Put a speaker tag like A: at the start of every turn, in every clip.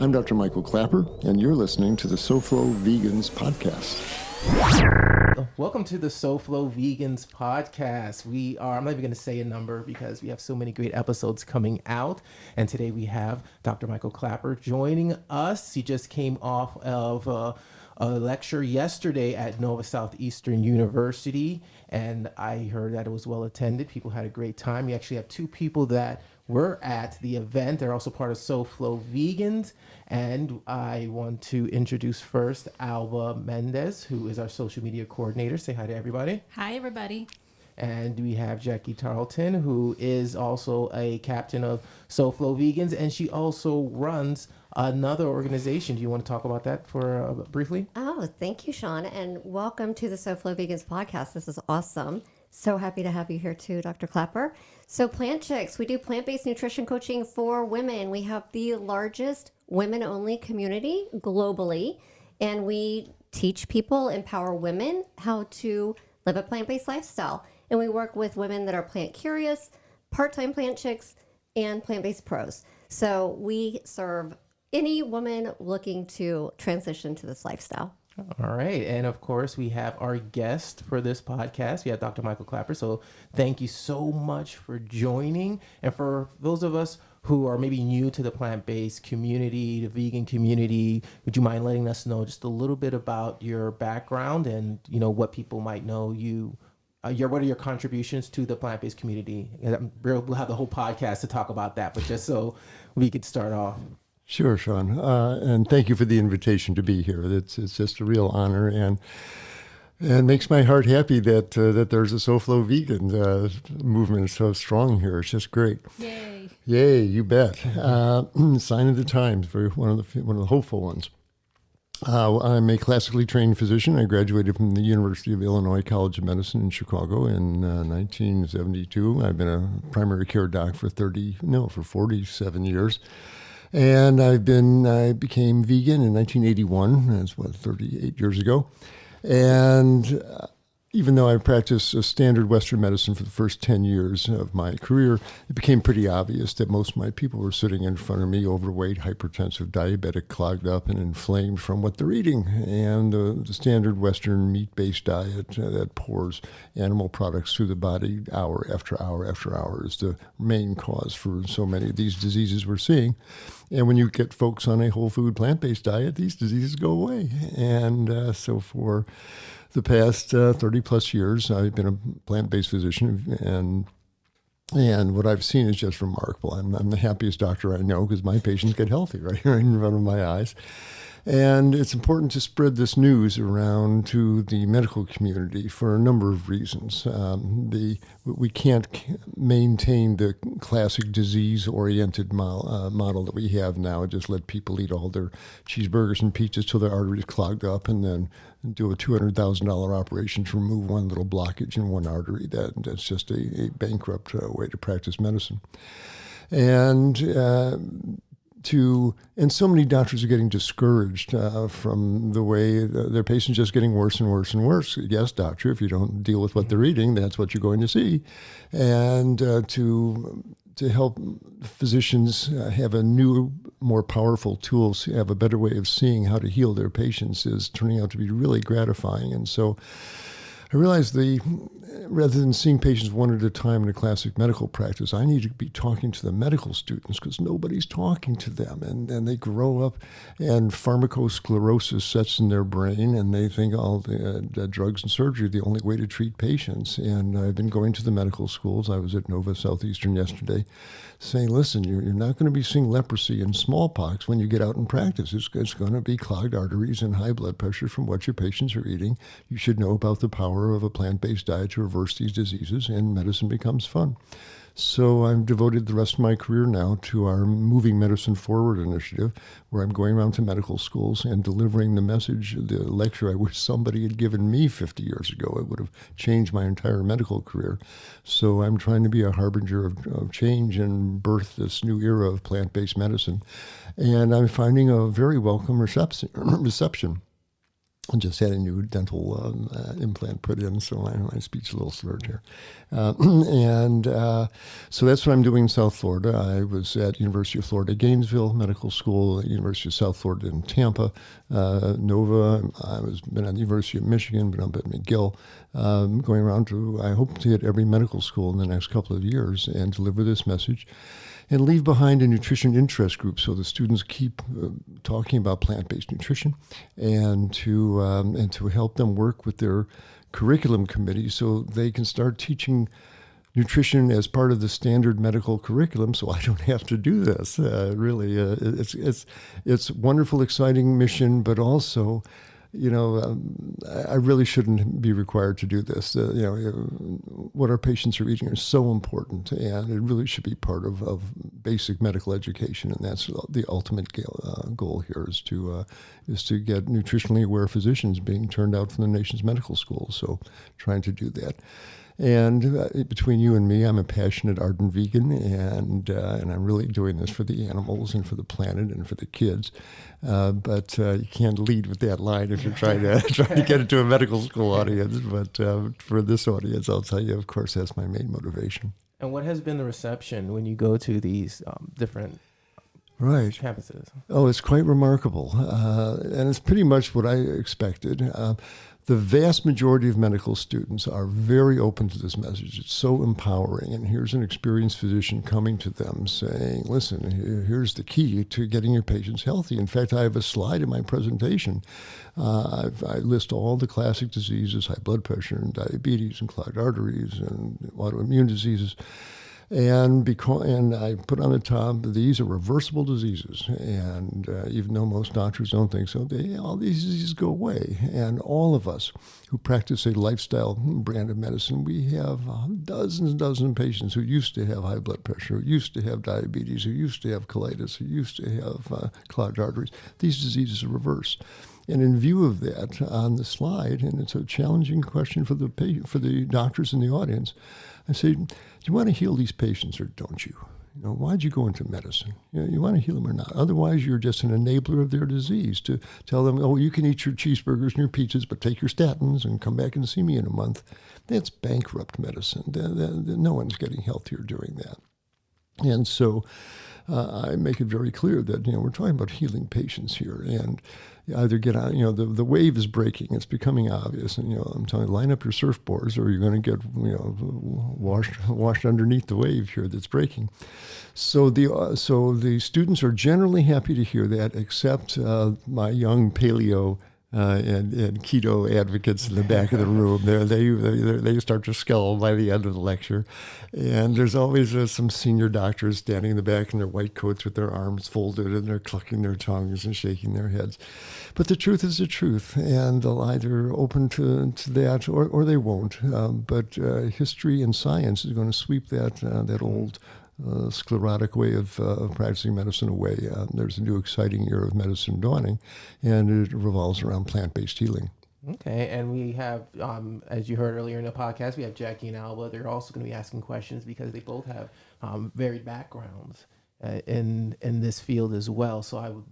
A: I'm Dr. Michael Klaper, and you're listening to the SoFlo Vegans podcast.
B: Welcome to the SoFlo Vegans podcast. I'm not even going to say a number because we have so many great episodes coming out. And today we have Dr. Michael Klaper joining us. He just came off of a lecture yesterday at Nova Southeastern University, and I heard that it was well attended. People had a great time. We actually have two people that were at the event. They're also part of SoFlo Vegans. And I want to introduce first Alba Mendez, who is our social media coordinator. Say hi to everybody.
C: Hi, everybody.
B: And we have Jackie Tarleton, who is also a captain of SoFlo Vegans, and she also runs another organization. Do you want to talk about that for briefly?
D: Oh, thank you, Sean, and welcome to the SoFlo Vegans podcast. This is awesome. So happy to have you here too, Dr. Klaper. So Plant Chicks, we do plant-based nutrition coaching for women. We have the largest women-only community globally, and we teach people, empower women how to live a plant-based lifestyle. And we work with women that are plant curious, part-time plant chicks, and plant-based pros. So we serve any woman looking to transition to this lifestyle.
B: All right. And of course, we have our guest for this podcast. We have Dr. Michael Klaper. So thank you so much for joining. And for those of us who are maybe new to the plant-based community, the vegan community, would you mind letting us know just a little bit about your background and, you know, what people might know you, what are your contributions to the plant-based community? And we'll have the whole podcast to talk about that, but just so we could start off.
A: Sure, Sean. And thank you for the invitation to be here. It's just a real honor and makes my heart happy that there's a SoFlo vegan movement so strong here. It's just great.
C: Yay.
A: Yay, you bet. Sign of the times, one of the hopeful ones. I'm a classically trained physician. I graduated from the University of Illinois College of Medicine in Chicago in 1972. I've been a primary care doc for 47 years. And I became vegan in 1981. That's 38 years ago. And even though I practiced a standard Western medicine for the first 10 years of my career, it became pretty obvious that most of my people were sitting in front of me, overweight, hypertensive, diabetic, clogged up, and inflamed from what they're eating. And the standard Western meat-based diet that pours animal products through the body hour after hour after hour is the main cause for so many of these diseases we're seeing. And when you get folks on a whole food plant-based diet, these diseases go away. And so for the past 30 plus years, I've been a plant-based physician, and what I've seen is just remarkable. I'm the happiest doctor I know because my patients get healthy right in front of my eyes. And it's important to spread this news around to the medical community for a number of reasons. We can't maintain the classic disease-oriented model that we have now. Just let people eat all their cheeseburgers and pizzas till their arteries clogged up, and then do a $200,000 operation to remove one little blockage in one artery. That's just a bankrupt way to practice medicine. And so many doctors are getting discouraged from the way their patients just getting worse and worse and worse. Yes, doctor, if you don't deal with what they're eating, that's what you're going to see. And to help physicians have a new, more powerful tools, have a better way of seeing how to heal their patients is turning out to be really gratifying. And so I realized rather than seeing patients one at a time in a classic medical practice, I need to be talking to the medical students because nobody's talking to them. And they grow up and pharmacosclerosis sets in their brain and they think all the drugs and surgery are the only way to treat patients. And I've been going to the medical schools. I was at Nova Southeastern yesterday saying, listen, you're not going to be seeing leprosy and smallpox when you get out in practice. It's going to be clogged arteries and high blood pressure from what your patients are eating. You should know about the power of a plant-based diet to reverse these diseases, and medicine becomes fun. So I've devoted the rest of my career now to our Moving Medicine Forward initiative, where I'm going around to medical schools and delivering the message, the lecture I wish somebody had given me 50 years ago. It would have changed my entire medical career. So I'm trying to be a harbinger of change and birth this new era of plant-based medicine. And I'm finding a very welcome reception. I just had a new dental implant put in, so my speech is a little slurred here. So that's what I'm doing in South Florida. I was at University of Florida, Gainesville Medical School, at University of South Florida in Tampa, Nova. Been at the University of Michigan, been up at McGill, going around to, I hope to hit every medical school in the next couple of years and deliver this message. And leave behind a nutrition interest group so the students keep talking about plant-based nutrition, and to help them work with their curriculum committee so they can start teaching nutrition as part of the standard medical curriculum. So I don't have to do this. It's wonderful, exciting mission, but also, I really shouldn't be required to do this. What our patients are eating is so important, and it really should be part of basic medical education. And that's the ultimate goal here is to get nutritionally aware physicians being turned out from the nation's medical schools. So trying to do that. And between you and me, I'm a passionate, ardent vegan, and I'm really doing this for the animals and for the planet and for the kids. But you can't lead with that line if you're trying to get into a medical school audience. But for this audience, I'll tell you, of course, that's my main motivation.
B: And what has been the reception when you go to these different campuses?
A: Oh, it's quite remarkable, and it's pretty much what I expected. The vast majority of medical students are very open to this message. It's so empowering. And here's an experienced physician coming to them saying, listen, here's the key to getting your patients healthy. In fact, I have a slide in my presentation. I list all the classic diseases, high blood pressure and diabetes and clogged arteries and autoimmune diseases. And I put on the top, these are reversible diseases. And even though most doctors don't think so, all these diseases go away. And all of us who practice a lifestyle brand of medicine, we have dozens and dozens of patients who used to have high blood pressure, who used to have diabetes, who used to have colitis, who used to have clogged arteries. These diseases are reversed. And in view of that, on the slide, and it's a challenging question for the doctors in the audience, I say, do you want to heal these patients or don't you? Why'd you go into medicine? You want to heal them or not? Otherwise, you're just an enabler of their disease to tell them, oh, you can eat your cheeseburgers and your pizzas, but take your statins and come back and see me in a month. That's bankrupt medicine. No one's getting healthier doing that. And so I make it very clear that, we're talking about healing patients here, and either get on, the wave is breaking. It's becoming obvious. And, I'm telling you, line up your surfboards or you're going to get, washed underneath the wave here that's breaking. So the students are generally happy to hear that, except my young paleo and keto advocates in the back of the room. They start to scull by the end of the lecture. And there's always some senior doctors standing in the back in their white coats with their arms folded, and they're clucking their tongues and shaking their heads. But the truth is the truth, and they'll either open to that or they won't. But history and science is going to sweep that old sclerotic way of practicing medicine away. There's a new exciting era of medicine dawning, and it revolves around plant-based healing.
B: Okay, and we have, as you heard earlier in the podcast, we have Jackie and Alba. They're also going to be asking questions because they both have varied backgrounds in this field as well. So I would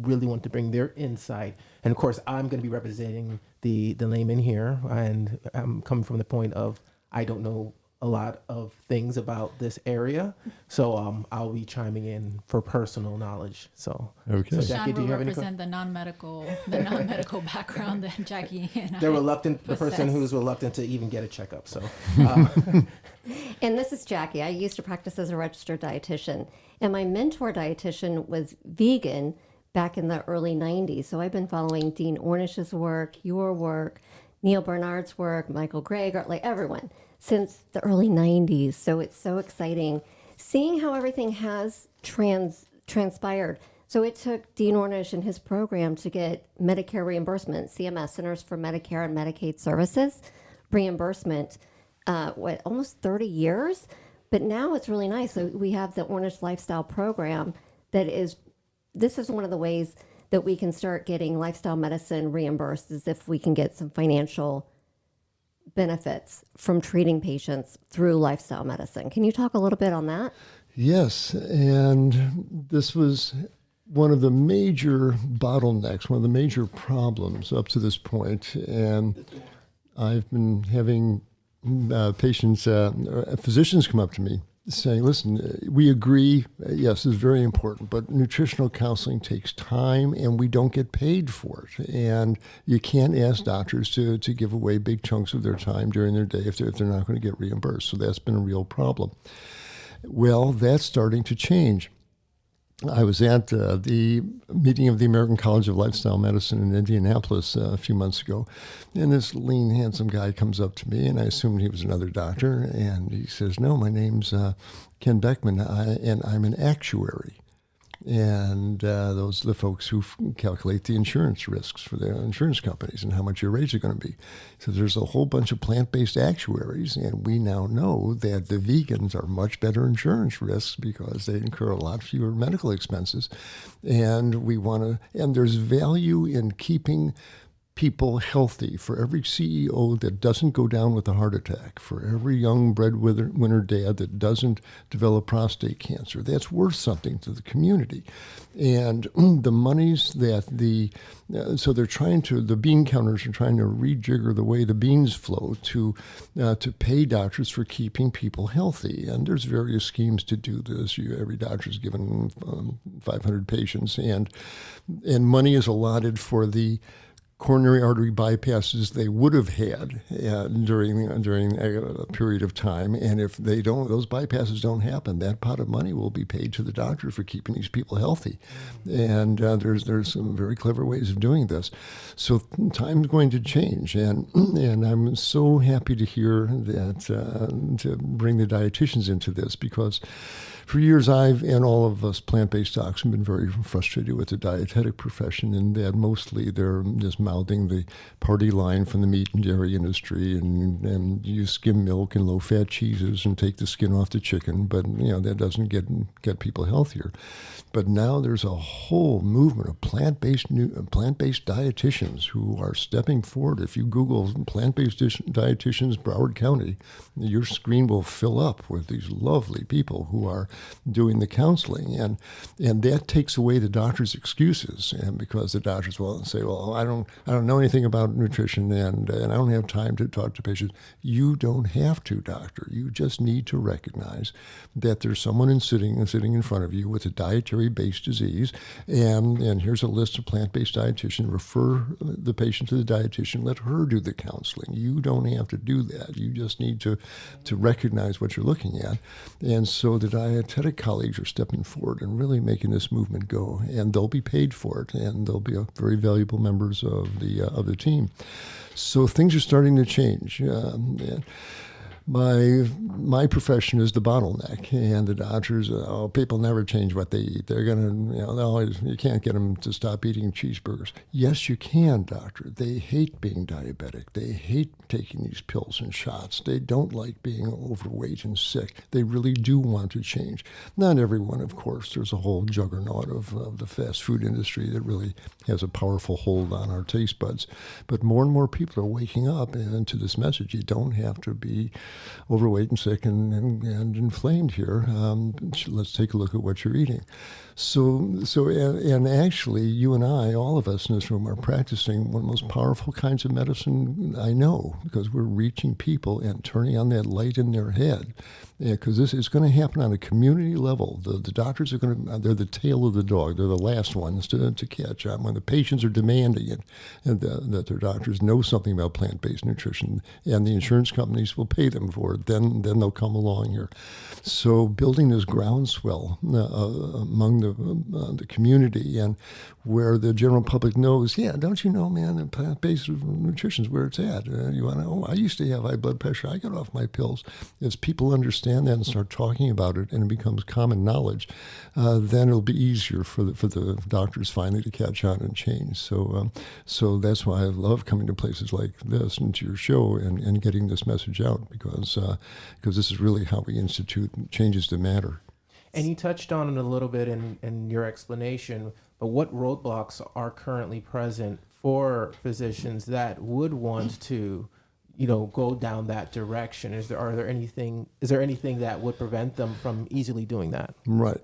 B: really want to bring their insight. And of course, I'm going to be representing the layman here, and I'm coming from the point of I don't know a lot of things about this area, so I'll be chiming in for personal knowledge. So,
A: okay.
B: So Jackie,
C: Sean
B: do you
C: will
B: have any?
C: represent the non-medical background that Jackie and
B: They're
C: I
B: reluctant. The
C: possess.
B: person who's reluctant to even get a checkup. So,
D: And this is Jackie. I used to practice as a registered dietitian, and my mentor dietitian was vegan back in the early 90s. So I've been following Dean Ornish's work, your work, Neil Bernard's work, Michael Greger, like everyone, since the early 90s. So it's so exciting seeing how everything has transpired. So it took Dean Ornish and his program to get Medicare reimbursement, CMS, Centers for Medicare and Medicaid Services, reimbursement, almost 30 years? But now it's really nice. So we have the Ornish Lifestyle Program this is one of the ways that we can start getting lifestyle medicine reimbursed, is if we can get some financial benefits from treating patients through lifestyle medicine. Can you talk a little bit on that?
A: Yes, and this was one of the major bottlenecks, one of the major problems up to this point, and I've been having patients, physicians come up to me saying, listen, we agree, yes, it's very important, but nutritional counseling takes time and we don't get paid for it. And you can't ask doctors to give away big chunks of their time during their day if they're not going to get reimbursed. So that's been a real problem. Well, that's starting to change. I was at the meeting of the American College of Lifestyle Medicine in Indianapolis a few months ago, and this lean, handsome guy comes up to me, and I assumed he was another doctor, and he says, no, my name's Ken Beckman, and I'm an actuary. And those are the folks who calculate the insurance risks for the insurance companies and how much your rates are going to be. So there's a whole bunch of plant-based actuaries, and we now know that the vegans are much better insurance risks because they incur a lot fewer medical expenses. And and there's value in keeping people healthy. For every CEO that doesn't go down with a heart attack, for every young breadwinner dad that doesn't develop prostate cancer, that's worth something to the community. And the monies that so they're trying to, the bean counters are trying to rejigger the way the beans flow to pay doctors for keeping people healthy. And there's various schemes to do this. Every doctor's given 500 patients, and money is allotted for the coronary artery bypasses they would have had during a period of time, and if those bypasses don't happen, that pot of money will be paid to the doctor for keeping these people healthy. And there's some very clever ways of doing this. So time's going to change, and I'm so happy to hear that to bring the dietitians into this, because for years, and all of us plant-based docs have been very frustrated with the dietetic profession, in that mostly they're just mouthing the party line from the meat and dairy industry, and use skim milk and low-fat cheeses and take the skin off the chicken. But that doesn't get people healthier. But now there's a whole movement of plant-based dietitians who are stepping forward. If you Google plant-based dietitians Broward County, your screen will fill up with these lovely people who are doing the counseling, and that takes away the doctor's excuses. And because the doctors will say, well, I don't know anything about nutrition, and I don't have time to talk to patients. You don't have to, doctor. You just need to recognize that there's someone sitting in front of you with a dietary-based disease, and here's a list of plant-based dietitians. Refer the patient to the dietitian. Let her do the counseling. You don't have to do that. You just need to recognize what you're looking at. And so the dietetic colleagues are stepping forward and really making this movement go, and they'll be paid for it, and they'll be very valuable members of the team. So things are starting to change. My profession is the bottleneck, and the doctors, people never change what they eat. They're going to, you can't get them to stop eating cheeseburgers. Yes, you can, doctor. They hate being diabetic. They hate taking these pills and shots. They don't like being overweight and sick. They really do want to change. Not everyone, of course. There's a whole juggernaut of the fast food industry that really has a powerful hold on our taste buds. But more and more people are waking up to this message. You don't have to be overweight and sick and inflamed here. Let's take a look at what you're eating. So actually, you and I, all of us in this room, are practicing one of the most powerful kinds of medicine I know, because we're reaching people and turning on that light in their head. Because this is going to happen on a community level. The doctors they're the tail of the dog. They're the last ones to catch on. When the patients are demanding it, and that their doctors know something about plant-based nutrition, and the insurance companies will pay them for it, then they'll come along here. So building this groundswell among the community, and where the general public knows, don't you know, man, the plant-based nutrition is where it's at. You want to, I used to have high blood pressure. I got off my pills. As people understand that and start talking about it, and it becomes common knowledge, then it'll be easier for the doctors finally to catch on and change. So that's why I love coming to places like this and to your show and getting this message out, because this is really how we institute changes that matter.
B: And you touched on it a little bit in your explanation, but what roadblocks are currently present for physicians that would want to, go down that direction? Is there anything that would prevent them from easily doing that?
A: Right.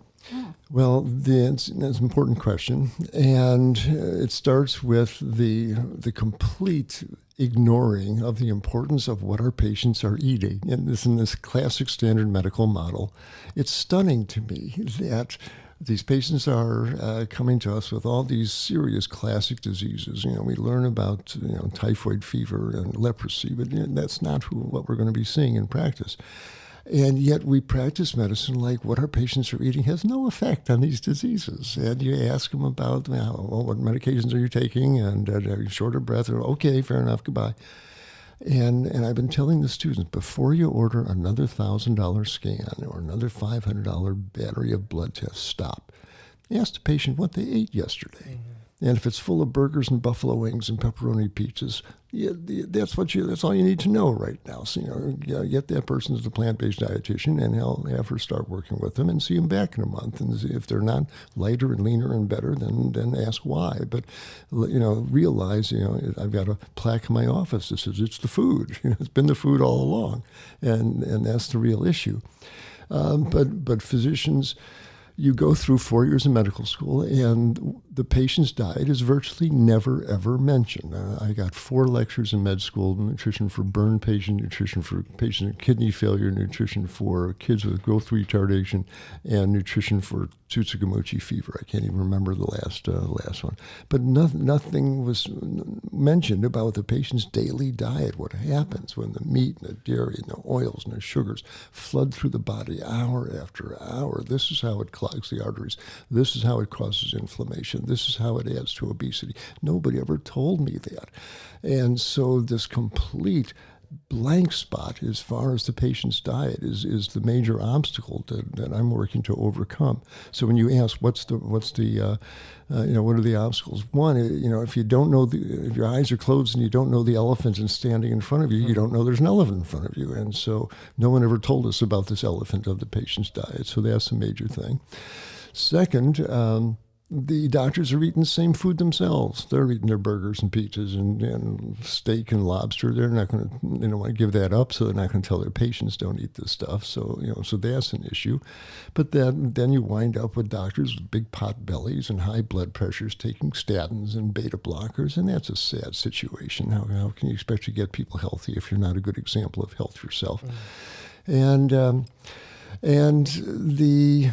A: Well, that's an important question, and it starts with the complete ignoring of the importance of what our patients are eating. And this, in this classic standard medical model, it's stunning to me that these patients are coming to us with all these serious classic diseases. We learn about typhoid fever and leprosy, but that's not what we're going to be seeing in practice. And yet we practice medicine like what our patients are eating has no effect on these diseases. And you ask them about, what medications are you taking? And are you short of breath? Or, okay, fair enough, goodbye. And I've been telling the students, before you order another $1,000 scan or another $500 battery of blood tests, stop. Ask the patient what they ate yesterday. Mm-hmm. And if it's full of burgers and buffalo wings and pepperoni pizzas, that's all you need to know right now. So, get that person to the plant-based dietitian, and have her start working with them and see them back in a month. And if they're not lighter and leaner and better, then ask why. But, realize, I've got a plaque in my office that says it's the food. It's been the food all along. And that's the real issue. But physicians, you go through 4 years of medical school, and the patient's diet is virtually never, ever mentioned. I got 4 lectures in med school: nutrition for burn patient, nutrition for patient with kidney failure, nutrition for kids with growth retardation, and nutrition for Tsutsugamochi fever. I can't even remember the last one. But nothing was mentioned about the patient's daily diet, what happens when the meat and the dairy and the oils and the sugars flood through the body hour after hour. This is how it clogs the arteries. This is how it causes inflammation. This is how it adds to obesity. Nobody ever told me that. And so this complete blank spot as far as the patient's diet is the major obstacle that I'm working to overcome. So when you ask what are the obstacles? One, if you don't know if your eyes are closed and you don't know the elephant is standing in front of you, you don't know there's an elephant in front of you. And so no one ever told us about this elephant of the patient's diet. So that's a major thing. Second, the doctors are eating the same food themselves. They're eating their burgers and pizzas and steak and lobster. They don't want to give that up, so they're not going to tell their patients don't eat this stuff. So so that's an issue. But then you wind up with doctors with big pot bellies and high blood pressures taking statins and beta blockers, and that's a sad situation. How can you expect to get people healthy if you're not a good example of health yourself? Mm. And the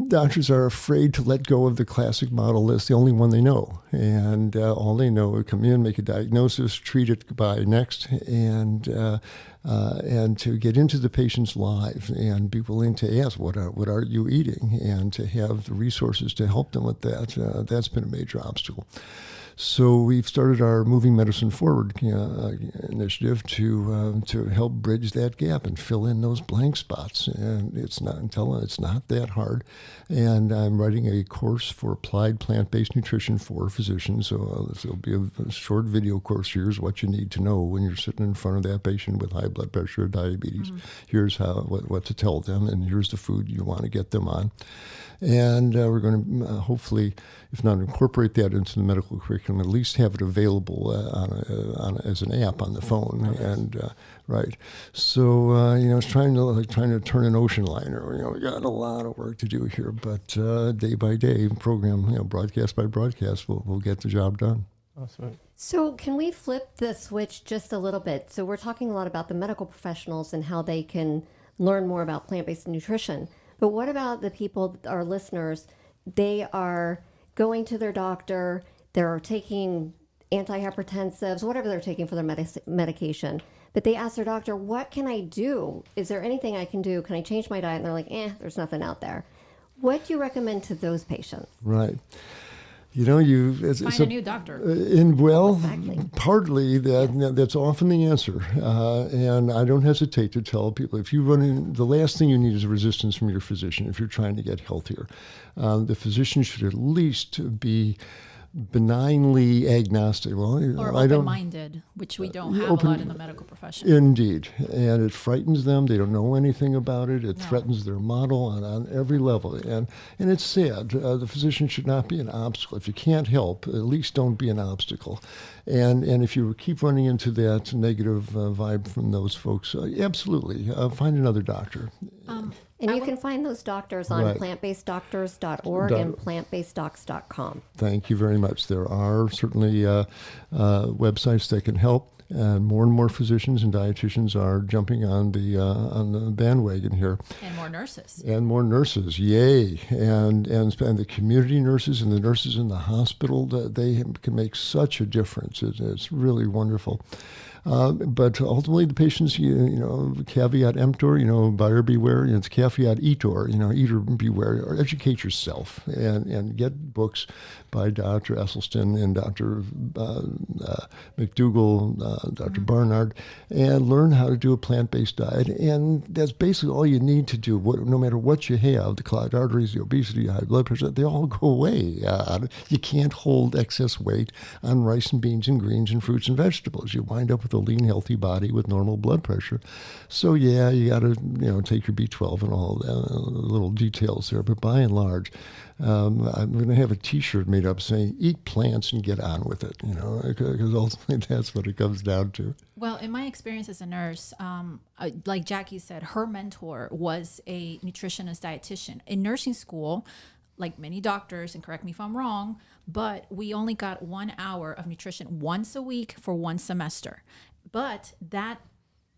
A: doctors are afraid to let go of the classic model as the only one they know. And all they know is come in, make a diagnosis, treat it, goodbye, next, and to get into the patient's lives and be willing to ask, what are you eating? And to have the resources to help them with that, that's been a major obstacle. So we've started our Moving Medicine Forward initiative to help bridge that gap and fill in those blank spots. And it's not that hard. And I'm writing a course for applied plant-based nutrition for physicians. So there'll be a short video course. Here's what you need to know when you're sitting in front of that patient with high blood pressure or diabetes. Mm-hmm. Here's what to tell them, and here's the food you want to get them on. And we're going to hopefully, if not incorporate that into the medical curriculum, at least have it available as an app on the phone. Okay. And right, so it's trying to turn an ocean liner. We got a lot of work to do here, but day by day, program, broadcast by broadcast, we'll get the job done.
B: Awesome.
D: So can we flip the switch just a little bit? So we're talking a lot about the medical professionals and how they can learn more about plant-based nutrition. But what about the people, our listeners, they are going to their doctor, they're taking antihypertensives, whatever they're taking for their medication, but they ask their doctor, what can I do? Is there anything I can do? Can I change my diet? And they're like, there's nothing out there. What do you recommend to those patients?
A: Right.
C: Find a new doctor.
A: Exactly. Partly that's often the answer. And I don't hesitate to tell people, if you run in, the last thing you need is resistance from your physician if you're trying to get healthier. The physician should at least be benignly agnostic. Well,
C: or open-minded, which we don't have a lot in the medical profession.
A: Indeed. And it frightens them. They don't know anything about it. It threatens their model on every level. And it's sad. The physician should not be an obstacle. If you can't help, at least don't be an obstacle. And if you keep running into that negative vibe from those folks, absolutely, find another doctor.
D: And you can find those doctors on
A: Right.
D: plantbaseddoctors.org and plantbaseddocs.com.
A: Thank you very much. There are certainly websites that can help, and more physicians and dietitians are jumping on the bandwagon here.
C: And more nurses.
A: And more nurses, yay! And the community nurses and the nurses in the hospital, they can make such a difference. It's really wonderful. But ultimately, the patients, caveat emptor, buyer beware. It's caveat eator, eater beware. Or educate yourself and get books by Dr. Esselstyn and Dr. McDougall, Dr. Barnard, and learn how to do a plant-based diet. And that's basically all you need to do. No matter what you have, the clogged arteries, the obesity, high blood pressure, they all go away. You can't hold excess weight on rice and beans and greens and fruits and vegetables. You wind up with a lean, healthy body with normal blood pressure. So yeah, you got to take your B12 and all that, little details there. But by and large, I'm going to have a T-shirt made up saying "Eat plants and get on with it." Because ultimately that's what it comes down to.
C: Well, in my experience as a nurse, like Jackie said, her mentor was a nutritionist dietitian. In nursing school, like many doctors, and correct me if I'm wrong, but we only got 1 hour of nutrition once a week for one semester. But that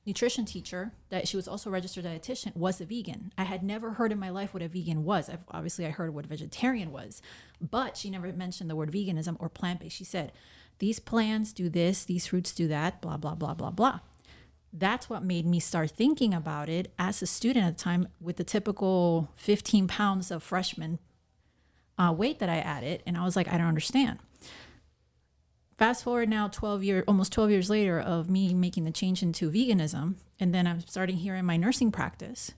C: nutrition teacher, that she was also a registered dietitian, was a vegan. I had never heard in my life what a vegan was. I heard what a vegetarian was, but she never mentioned the word veganism or plant-based. She said, these plants do this, these fruits do that, blah, blah, blah, blah, blah. That's what made me start thinking about it as a student at the time, with the typical 15 pounds of freshman weight that I added. And I was like, I don't understand. Fast forward now almost 12 years later of me making the change into veganism. And then I'm starting here in my nursing practice.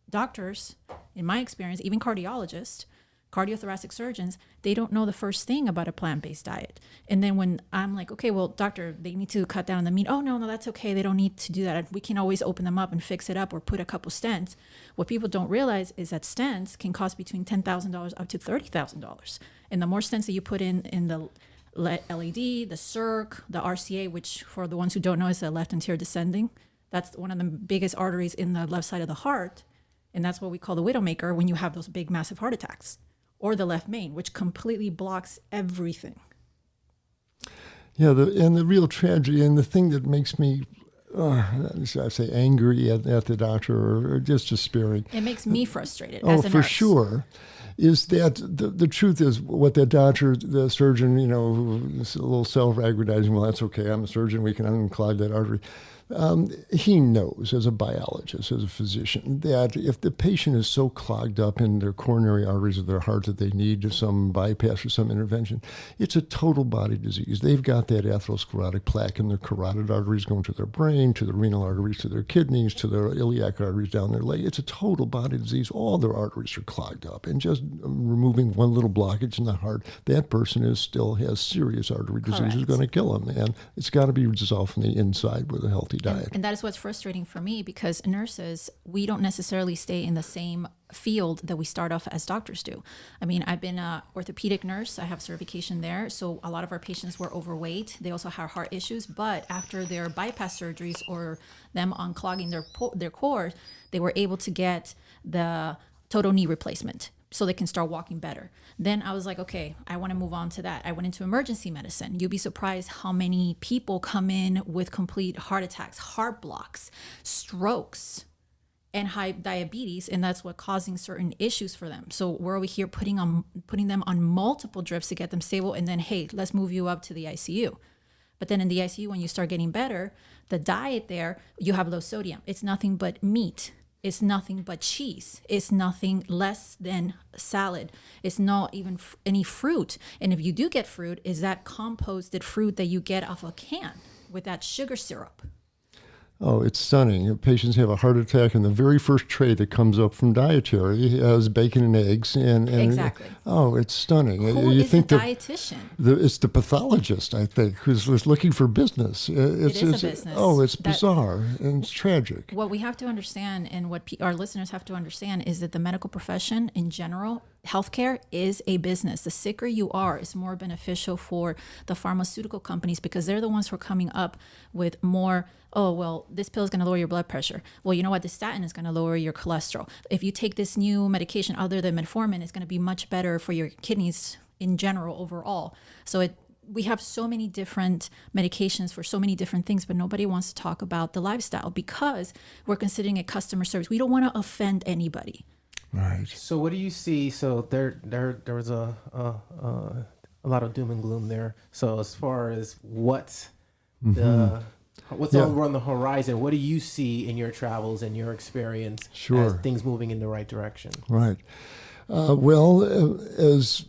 C: Doctors, in my experience, even cardiologists, cardiothoracic surgeons, they don't know the first thing about a plant-based diet. And then when I'm like, okay, well, doctor, they need to cut down on the meat. Oh, no, that's okay. They don't need to do that. We can always open them up and fix it up or put a couple stents. What people don't realize is that stents can cost between $10,000 up to $30,000. And the more stents that you put in the LED, the circ, the RCA, which for the ones who don't know is the left anterior descending. That's one of the biggest arteries in the left side of the heart. And that's what we call the widowmaker when you have those big, massive heart attacks. Or the left main, which completely blocks everything.
A: Yeah, the real tragedy and the thing that makes me, I say, angry at the doctor or just despairing.
C: It makes me frustrated as a nurse.
A: Oh, for sure. Is that the truth is what that doctor, the surgeon, who's a little self-aggrandizing, well, that's okay, I'm a surgeon, we can unclog that artery. He knows as a biologist, as a physician, that if the patient is so clogged up in their coronary arteries of their heart that they need some bypass or some intervention, it's a total body disease. They've got that atherosclerotic plaque in their carotid arteries going to their brain, to the renal arteries, to their kidneys, to their iliac arteries down their leg. It's a total body disease. All their arteries are clogged up. And just removing one little blockage in the heart, that person still has serious artery disease is going to kill them. And it's got to be resolved from the inside with a healthy diet.
C: And that is what's frustrating for me, because nurses, we don't necessarily stay in the same field that we start off as doctors do. I mean, I've been an orthopedic nurse. I have certification there. So a lot of our patients were overweight. They also have heart issues. But after their bypass surgeries or them unclogging their core, they were able to get the total knee replacement so they can start walking better. Then I was like, okay, I want to move on to that. I went into emergency medicine. You'd be surprised how many people come in with complete heart attacks, heart blocks, strokes, and high diabetes, and that's what causing certain issues for them. So we're over here putting them on multiple drips to get them stable, and then, hey, let's move you up to the ICU. But then in the ICU, when you start getting better, the diet there, you have low sodium. It's nothing but meat. It's nothing but cheese. It's nothing less than salad. It's not even any fruit. And if you do get fruit, is that composted fruit that you get off a can with that sugar syrup.
A: Oh, it's stunning. Patients have a heart attack, and the very first tray that comes up from dietary has bacon and eggs. And
C: exactly.
A: Oh, it's stunning.
C: Who
A: you
C: is
A: think
C: the dietitian?
A: It's the pathologist, I think, who's looking for business.
C: It is a business.
A: Oh, it's bizarre and it's tragic.
C: What we have to understand, and what our listeners have to understand, is that the medical profession in general healthcare is a business. The sicker you are is more beneficial for the pharmaceutical companies because they're the ones who are coming up with more, oh, well, this pill is going to lower your blood pressure. Well, you know what? The statin is going to lower your cholesterol. If you take this new medication other than metformin, it's going to be much better for your kidneys in general overall. So we have so many different medications for so many different things, but nobody wants to talk about the lifestyle because we're considering it customer service. We don't want to offend anybody.
A: Right.
B: So what do you see? So there was a lot of doom and gloom there. So as far as what's on the horizon, what do you see in your travels and your experience as things moving in the right direction?
A: Right. As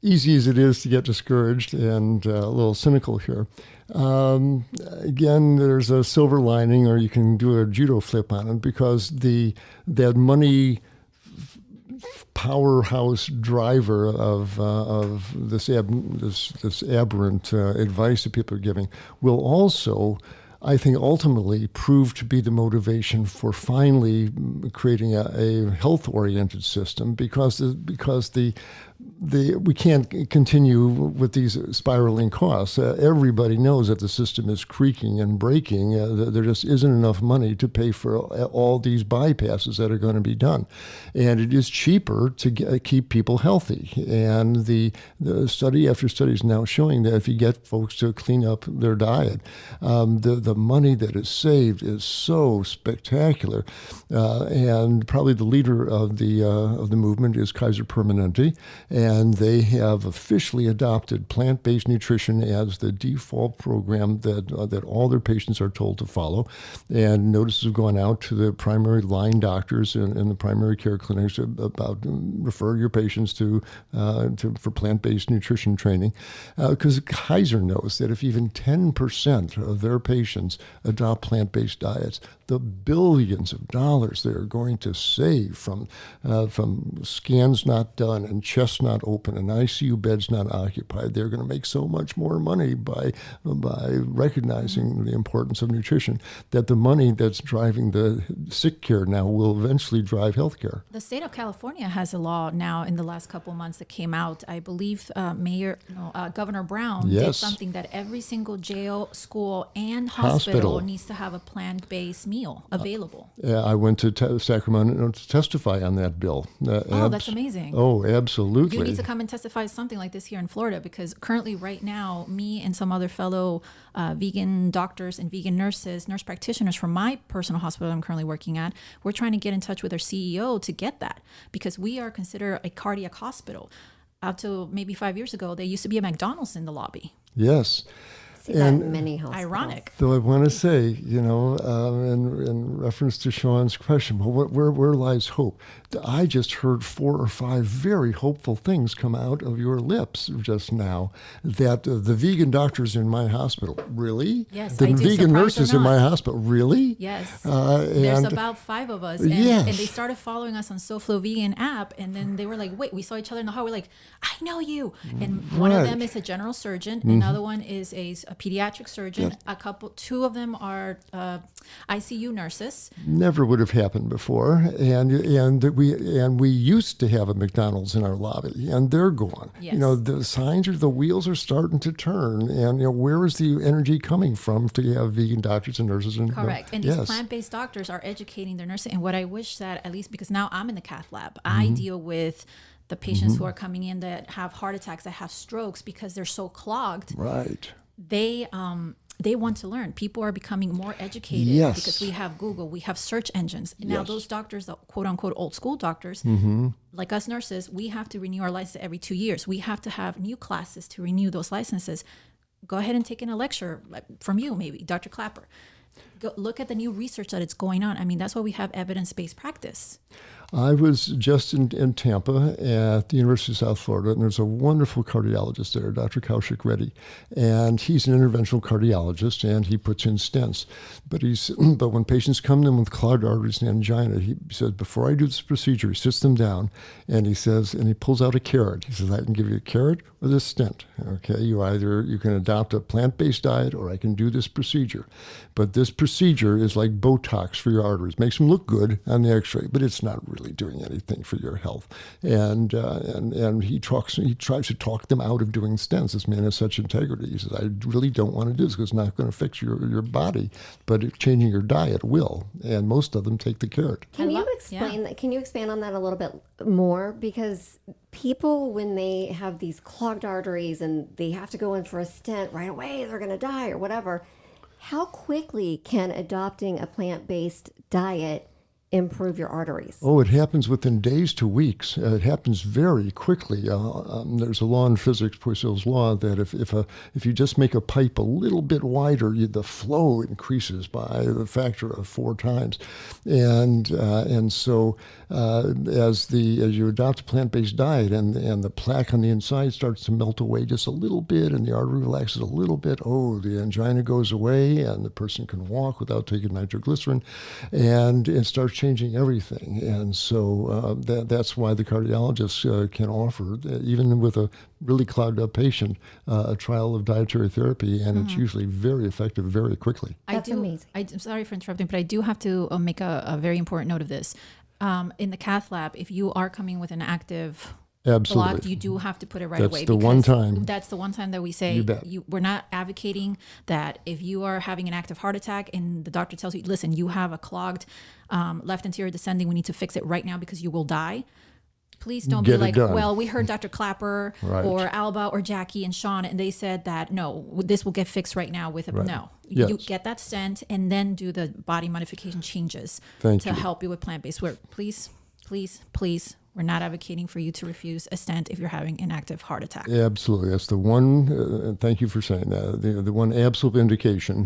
A: easy as it is to get discouraged and a little cynical here, again, there's a silver lining, or you can do a judo flip on it, because that money powerhouse driver of this aberrant advice that people are giving will also, I think, ultimately prove to be the motivation for finally creating a health-oriented system, because we can't continue with these spiraling costs. Everybody knows that the system is creaking and breaking. There just isn't enough money to pay for all these bypasses that are going to be done. And it is cheaper to keep people healthy. And the study after study is now showing that if you get folks to clean up their diet, the money that is saved is so spectacular. And probably the leader of the movement is Kaiser Permanente. And they have officially adopted plant-based nutrition as the default program that all their patients are told to follow. And notices have gone out to the primary line doctors and the primary care clinics about refer your patients for plant-based nutrition training, because Kaiser knows that if even 10% of their patients adopt plant-based diets, the billions of dollars they're going to save from scans not done and chests not open and ICU beds not occupied. They're going to make so much more money by recognizing the importance of nutrition, that the money that's driving the sick care now will eventually drive health care.
C: The state of California has a law now in the last couple of months that came out. I believe Governor Brown did something that every single jail, school, and hospital needs to have a plant-based meal available.
A: I went to Sacramento to testify on that bill.
C: That's amazing.
A: Oh, absolutely.
C: You need to come and testify something like this here in Florida, because currently right now, me and some other fellow vegan doctors and vegan nurse practitioners from my personal hospital I'm currently working at, we're trying to get in touch with our CEO to get that, because we are considered a cardiac hospital. Up to maybe 5 years ago, there used to be a McDonald's in the lobby.
A: Yes.
D: See that in many hospitals.
C: Ironic.
A: Though I want to say, in reference to Sean's question, well, where lies hope? I just heard 4 or 5 very hopeful things come out of your lips just now. That the vegan doctors in my hospital, really?
C: Yes,
A: the
C: I did,
A: vegan nurses in my hospital, really?
C: Yes. There's about 5 of us. And they started following us on SoFlo Vegan app. And then they were like, wait, we saw each other in the hall. We're like, I know you. And one of them is a general surgeon. Mm-hmm. Another one is a pediatric surgeon. Yes. 2 of them are ICU nurses.
A: Never would have happened before. And we used to have a McDonald's in our lobby, and they're gone.
C: Yes.
A: The wheels are starting to turn, and where is the energy coming from to have vegan doctors and nurses?
C: Correct. And these plant-based doctors are educating their nurses. And what I wish that, at least because now I'm in the cath lab, I deal with the patients who are coming in that have heart attacks, that have strokes because they're so clogged.
A: Right.
C: They want to learn. People are becoming more educated because we have Google, we have search engines. And now those doctors, the quote unquote old school doctors, like us nurses, we have to renew our license every 2 years. We have to have new classes to renew those licenses. Go ahead and take in a lecture from you, maybe, Dr. Klaper. Go look at the new research that is going on. I mean, that's why we have evidence-based practice.
A: I was just in Tampa at the University of South Florida, and there's a wonderful cardiologist there, Dr. Kaushik Reddy, and he's an interventional cardiologist, and he puts in stents. But when patients come in with clogged arteries and angina, he says, before I do this procedure, he sits them down, and he pulls out a carrot. He says, I can give you a carrot or this stent. Okay, you can adopt a plant-based diet, or I can do this procedure. But this procedure is like Botox for your arteries. Makes them look good on the x-ray, but it's not really really doing anything for your health. And he tries to talk them out of doing stents. This man has such integrity. He says, I really don't want to do this because it's not going to fix your body, but changing your diet will. And most of them take the carrot.
D: Can you explain that? Can you expand on that a little bit more? Because people, when they have these clogged arteries and they have to go in for a stent right away, they're going to die or whatever. How quickly can adopting a plant-based diet improve your arteries?
A: Oh, it happens within days to weeks. It happens very quickly. There's a law in physics, Poiseuille's law, that if you just make a pipe a little bit wider, the flow increases by the factor of 4 times. And so as you adopt a plant-based diet and the plaque on the inside starts to melt away just a little bit and the artery relaxes a little bit, the angina goes away and the person can walk without taking nitroglycerin, and it starts changing everything. And so that's why the cardiologist can offer, even with a really clogged up patient, a trial of dietary therapy, and it's usually very effective very quickly.
D: That's amazing.
C: I'm sorry for interrupting, but I do have to make a very important note of this. In the cath lab, if you are coming with an active
A: Absolutely.
C: block, you do have to put it right
A: That's
C: away.
A: the one time.
C: That's the one time that we say we're not advocating that if you are having an active heart attack and the doctor tells you, listen, you have a clogged left anterior descending, we need to fix it right now because you will die. Please don't be like, well, we heard Dr. Klaper or Alba or Jackie and Sean, and they said that, no, this will get fixed right now with a, no.
A: Yes.
C: You get that stent and then do the body modification changes to help you with plant-based. Please, we're not advocating for you to refuse a stent if you're having an active heart attack.
A: Absolutely. That's the one, thank you for saying that. The one absolute indication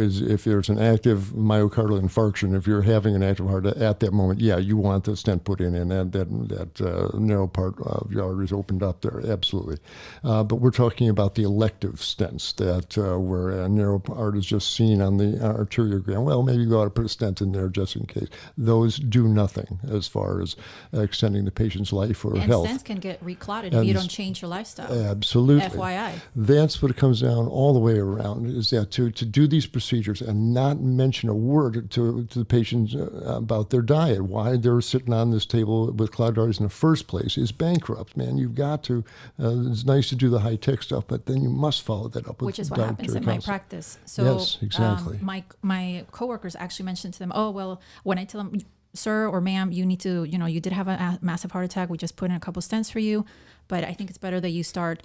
A: is if there's an active myocardial infarction, if you're having an active heart at that moment, you want the stent put in and that narrow part of your arteries opened up there. Absolutely. But we're talking about the elective stents that where a narrow part is just seen on the arteriogram. Well, maybe you ought to put a stent in there just in case. Those do nothing as far as extending the patient's life or health.
C: And stents can get reclotted if you don't change your lifestyle.
A: Absolutely.
C: FYI.
A: That's what it comes down all the way around, is that to do these procedures and not mention a word to the patients about their diet, why they're sitting on this table with clogged arteries in the first place, is bankrupt, man. You've got to, it's nice to do the high-tech stuff, but then you must follow that up with
C: which is what happens in my practice. So
A: yes, exactly.
C: My coworkers actually mentioned to them, oh, well, when I tell them, sir or ma'am, you need to, you did have a massive heart attack. We just put in a couple stents for you. But I think it's better that you start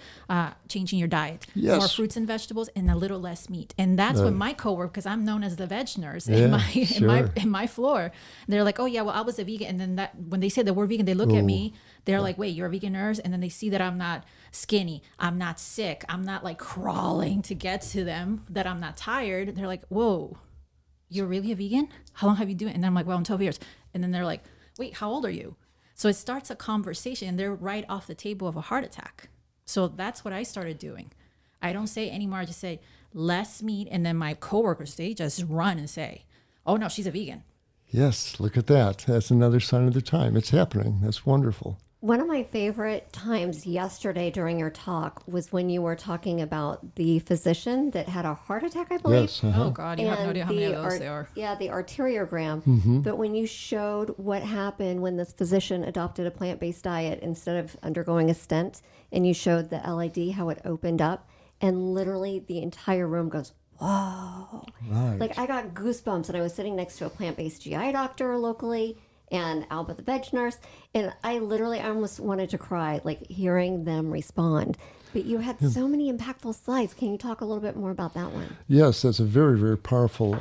C: changing your diet.
A: Yes.
C: More fruits and vegetables and a little less meat. And that's what my coworker, because I'm known as the veg nurse in my floor. They're like, oh, yeah, well, I was a vegan. And then when they say that we're vegan, they look at me. They're like, wait, you're a vegan nurse? And then they see that I'm not skinny. I'm not sick. I'm not like crawling to get to them, that I'm not tired. They're like, whoa. You're really a vegan? How long have you doing it? And I'm like, well, I'm 12 years. And then they're like, wait, how old are you? So it starts a conversation and they're right off the table of a heart attack. So that's what I started doing. I don't say anymore. I just say less meat. And then my coworkers, they just run and say, oh no, she's a vegan.
A: Yes, look at that. That's another sign of the time. It's happening. That's wonderful.
D: One of my favorite times yesterday during your talk was when you were talking about the physician that had a heart attack, I believe.
A: Yes.
C: Oh, God, you have no idea how many of those there are.
D: Yeah, the arteriogram.
A: Mm-hmm.
D: But when you showed what happened when this physician adopted a plant-based diet instead of undergoing a stent, and you showed the LID, how it opened up, and literally the entire room goes, whoa.
A: Right.
D: Like, I got goosebumps, and I was sitting next to a plant-based GI doctor locally, and Alba the veg nurse, and I almost wanted to cry, like hearing them respond. But you had so many impactful slides. Can you talk a little bit more about that one?
A: Yes, that's a very, very powerful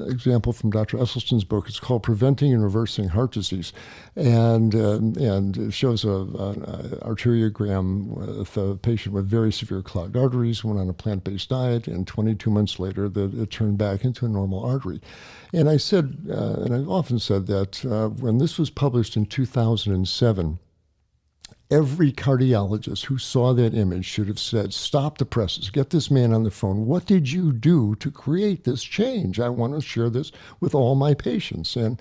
A: example from Dr. Esselstyn's book. It's called Preventing and Reversing Heart Disease. And it shows an arteriogram with a patient with very severe clogged arteries, went on a plant-based diet, and 22 months later, it turned back into a normal artery. And I said, and I've often said that when this was published in 2007, Every cardiologist who saw that image should have said, stop the presses, get this man on the phone. What did you do to create this change? I want to share this with all my patients. And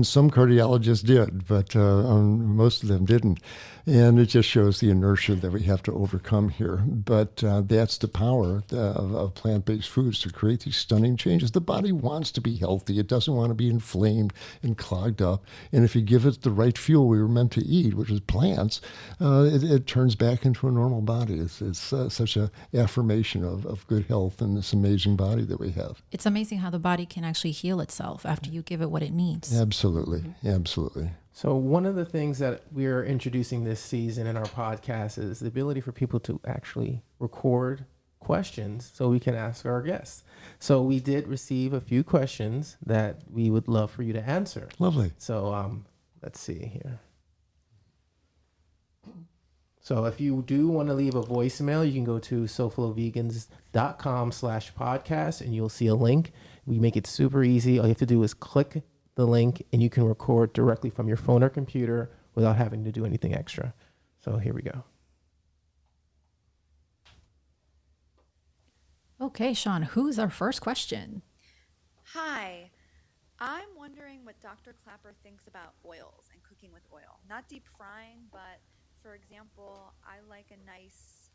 A: some cardiologists did, but most of them didn't. And it just shows the inertia that we have to overcome here. But that's the power of plant-based foods to create these stunning changes. The body wants to be healthy. It doesn't want to be inflamed and clogged up. And if you give it the right fuel we were meant to eat, which is plants, it turns back into a normal body. It's such an affirmation of good health and this amazing body that we have.
C: It's amazing how the body can actually heal itself after you give it what it needs.
A: Absolutely. Absolutely.
B: So one of the things that we're introducing this season in our podcast is the ability for people to actually record questions so we can ask our guests. So we did receive a few questions that we would love for you to answer.
A: Lovely.
B: So let's see here. So if you do want to leave a voicemail, you can go to soflovegans.com/podcast and you'll see a link. We make it super easy. All you have to do is click the link and you can record directly from your phone or computer without having to do anything extra. So here we go.
C: Okay, Sean, who's our first question?
E: Hi, I'm wondering what Dr. Klaper thinks about oils and cooking with oil. Not deep frying, but for example, I like a nice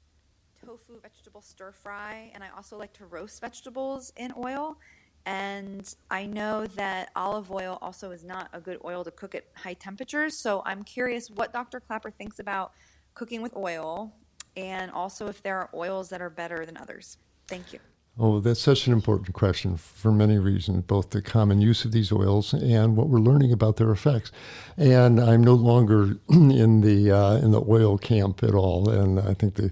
E: tofu vegetable stir fry, and I also like to roast vegetables in oil. And I know that olive oil also is not a good oil to cook at high temperatures. So I'm curious what Dr. Klaper thinks about cooking with oil, and also if there are oils that are better than others. Thank you.
A: Oh, that's such an important question for many reasons, both the common use of these oils and what we're learning about their effects. And I'm no longer in the oil camp at all. And I think the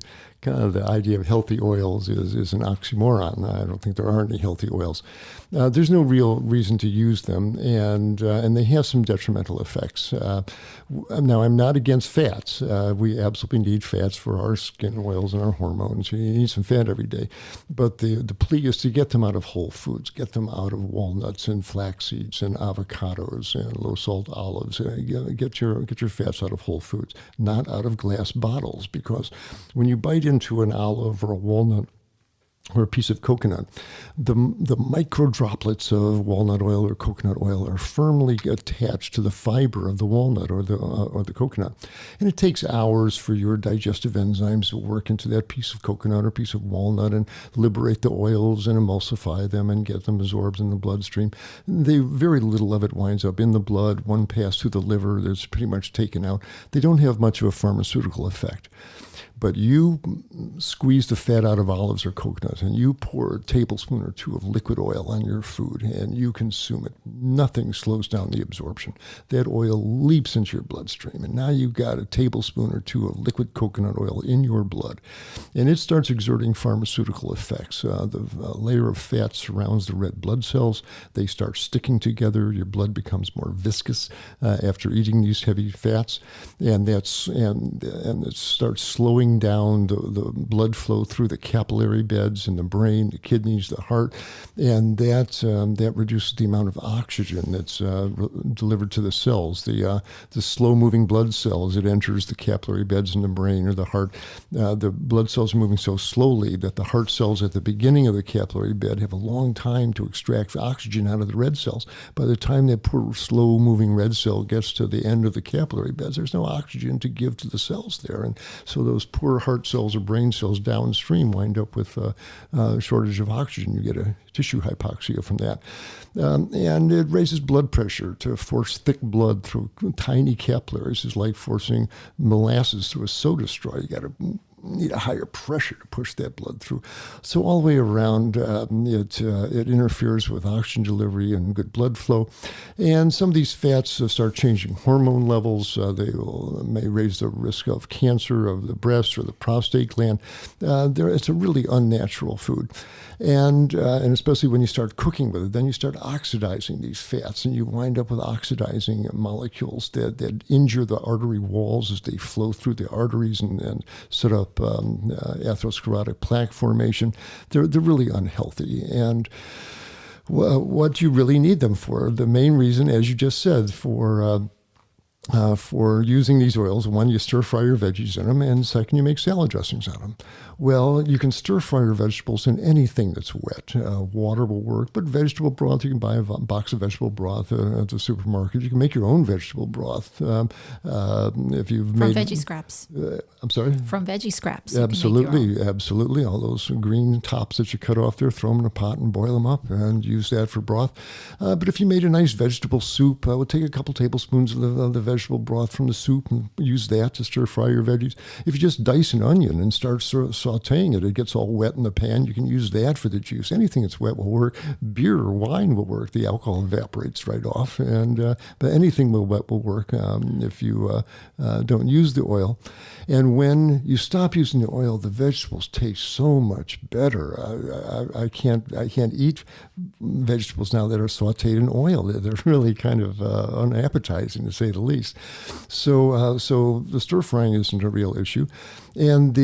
A: idea of healthy oils is an oxymoron. I don't think there are any healthy oils. There's no real reason to use them, and they have some detrimental effects. Now, I'm not against fats. We absolutely need fats for our skin oils and our hormones. You need some fat every day. But the plea is to get them out of whole foods, get them out of walnuts and flax seeds and avocados and low-salt olives. Get your fats out of whole foods, not out of glass bottles, because when you bite into an olive or a walnut or a piece of coconut, the micro droplets of walnut oil or coconut oil are firmly attached to the fiber of the walnut or the coconut. And it takes hours for your digestive enzymes to work into that piece of coconut or piece of walnut and liberate the oils and emulsify them and get them absorbed in the bloodstream. Very little of it winds up in the blood. One pass through the liver that's pretty much taken out. They don't have much of a pharmaceutical effect. But you squeeze the fat out of olives or coconuts and you pour a tablespoon or two of liquid oil on your food and you consume it. Nothing slows down the absorption. That oil leaps into your bloodstream, and now you've got a tablespoon or two of liquid coconut oil in your blood. And it starts exerting pharmaceutical effects. The layer of fat surrounds the red blood cells. They start sticking together. Your blood becomes more viscous after eating these heavy fats, and it starts slowing down the blood flow through the capillary beds in the brain, the kidneys, the heart, and that reduces the amount of oxygen that's delivered to the cells. The slow-moving blood cells, it enters the capillary beds in the brain or the heart. The blood cells are moving so slowly that the heart cells at the beginning of the capillary bed have a long time to extract oxygen out of the red cells. By the time that poor slow-moving red cell gets to the end of the capillary beds, there's no oxygen to give to the cells there, and so those poor heart cells or brain cells downstream wind up with a shortage of oxygen. You get a tissue hypoxia from that. And it raises blood pressure. To force thick blood through tiny capillaries is like forcing molasses through a soda straw. You got to need a higher pressure to push that blood through. So all the way around, it interferes with oxygen delivery and good blood flow. And some of these fats start changing hormone levels. They may raise the risk of cancer of the breast or the prostate gland. It's a really unnatural food. And especially when you start cooking with it, then you start oxidizing these fats, and you wind up with oxidizing molecules that injure the artery walls as they flow through the arteries and set up atherosclerotic plaque formation. They're really unhealthy. And what do you really need them for? The main reason, as you just said, for for using these oils. One, you stir fry your veggies in them, and second, you make salad dressings out of them. Well, you can stir fry your vegetables in anything that's wet. Water will work, but vegetable broth, you can buy a box of vegetable broth at the supermarket. You can make your own vegetable broth. If you've
C: From
A: made
C: veggie scraps.
A: I'm sorry?
C: From veggie scraps. you can make your own.
A: Absolutely. All those green tops that you cut off there, throw them in a pot and boil them up and use that for broth. But if you made a nice vegetable soup, I would take a couple tablespoons of the vegetable broth from the soup and use that to stir fry your veggies. If you just dice an onion and start sauteing it, it gets all wet in the pan. You can use that for the juice. Anything that's wet will work. Beer or wine will work. The alcohol evaporates right off. But anything wet will work if you don't use the oil. And when you stop using the oil, the vegetables taste so much better. I can't eat vegetables now that are sautéed in oil. They're really kind of unappetizing, to say the least. So the stir frying isn't a real issue, and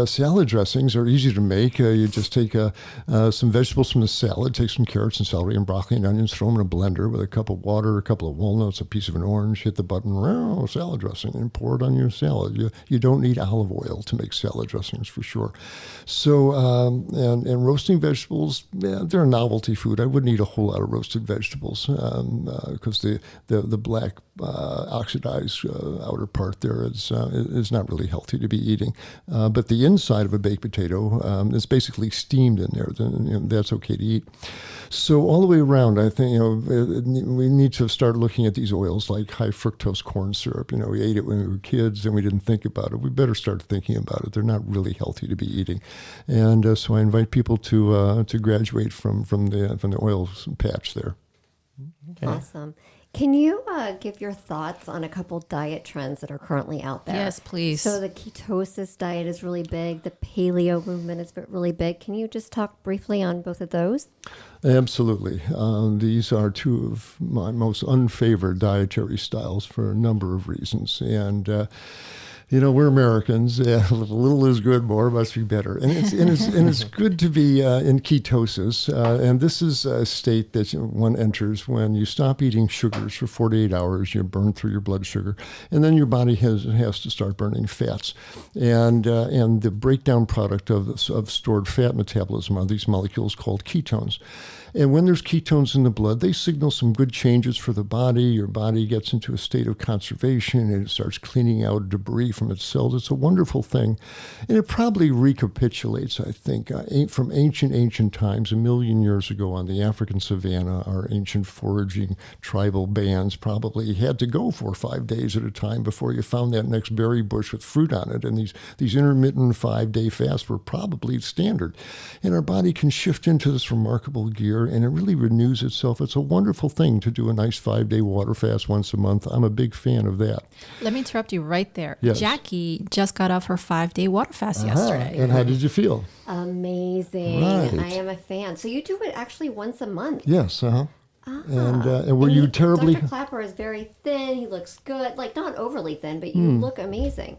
A: salad dressings are easy to make. You just take some vegetables from the salad, take some carrots and celery and broccoli and onions, throw them in a blender with a cup of water, a couple of walnuts, a piece of an orange, hit the button, salad dressing, and pour it on your salad. You don't need olive oil to make salad dressings for sure. So, and roasting vegetables, they're a novelty food. I wouldn't eat a whole lot of roasted vegetables because the black oxidized outer part there is not really healthy to be eating. But the inside of a baked potato is basically steamed in there. That's okay to eat. So all the way around, I think we need to start looking at these oils like high fructose corn syrup. We ate it when we were kids and we didn't think about it. We better start thinking about it. They're not really healthy to be eating. And so I invite people to graduate from the oil patch there.
B: Okay.
D: Awesome. Can you give your thoughts on a couple diet trends that are currently out there?
C: Yes, please.
D: So the ketosis diet is really big. The paleo movement is really big. Can you just talk briefly on both of those?
A: Absolutely. These are two of my most unfavored dietary styles for a number of reasons. And we're Americans. A little is good, more must be better. And it's good to be in ketosis. And this is a state that one enters when you stop eating sugars for 48 hours. You burn through your blood sugar, and then your body has to start burning fats. And the breakdown product of stored fat metabolism are these molecules called ketones. And when there's ketones in the blood, they signal some good changes for the body. Your body gets into a state of conservation and it starts cleaning out debris from its cells. It's a wonderful thing. And it probably recapitulates, I think, from ancient times, 1 million years ago on the African savanna. Our ancient foraging tribal bands probably had to go 4 or 5 days at a time before you found that next berry bush with fruit on it. And these intermittent 5-day fasts were probably standard. And our body can shift into this remarkable gear, and it really renews itself. It's a wonderful thing to do a nice 5-day water fast once a month. I'm a big fan of that.
C: Let me interrupt you right there.
A: Yes.
C: Jackie just got off her 5-day water fast yesterday.
A: And how did you feel?
D: Amazing.
A: Right.
D: I am a fan. So you do it actually once a month.
A: Yes, And were you terribly...
D: Dr. Klaper is very thin. He looks good. Like, not overly thin, but you look amazing.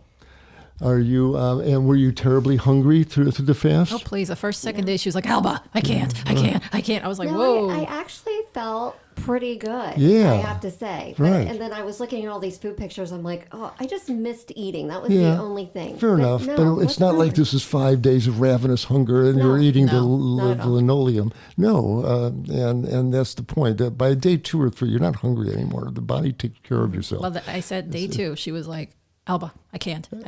A: Are you, and were you terribly hungry through the fast?
C: Oh, please. The second day, she was like, Alba, I can't. I was like,
D: No,
C: whoa.
D: I actually felt pretty good,
A: Yeah.
D: I have to say.
A: Right.
D: And then I was looking at all these food pictures. I'm like, oh, I just missed eating. That was
A: Yeah.
D: the only thing.
A: Fair enough,
D: no,
A: but it's
D: what's
A: not
D: wrong?
A: like this is 5 days of ravenous hunger and you're eating
C: No,
D: not at all.
A: linoleum. No, and that's the point. That by day 2 or 3, you're not hungry anymore. The body takes care of yourself.
C: Well, I said day 2. She was like, Alba, I can't.
A: The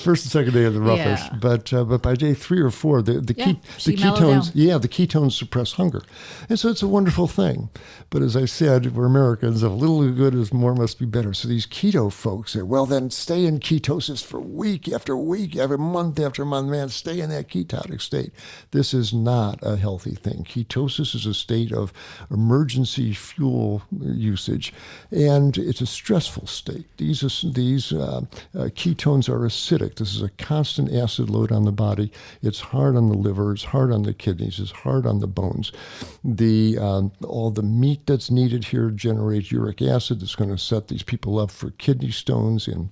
A: first and second day are the roughest,
C: Yeah.
A: but by day 3 or 4, the
C: she mellowed
A: ketones,
C: down.
A: the ketones suppress hunger, and so it's a wonderful thing. But as I said, we're Americans. A little good is more must be better. So these keto folks say, well, then stay in ketosis for week after week, every month after month. Man, stay in that ketotic state. This is not a healthy thing. Ketosis is a state of emergency fuel usage, and it's a stressful state. These ketones are acidic. This is a constant acid load on the body. It's hard on the liver. It's hard on the kidneys. It's hard on the bones. All the meat that's needed here generates uric acid that's going to set these people up for kidney stones and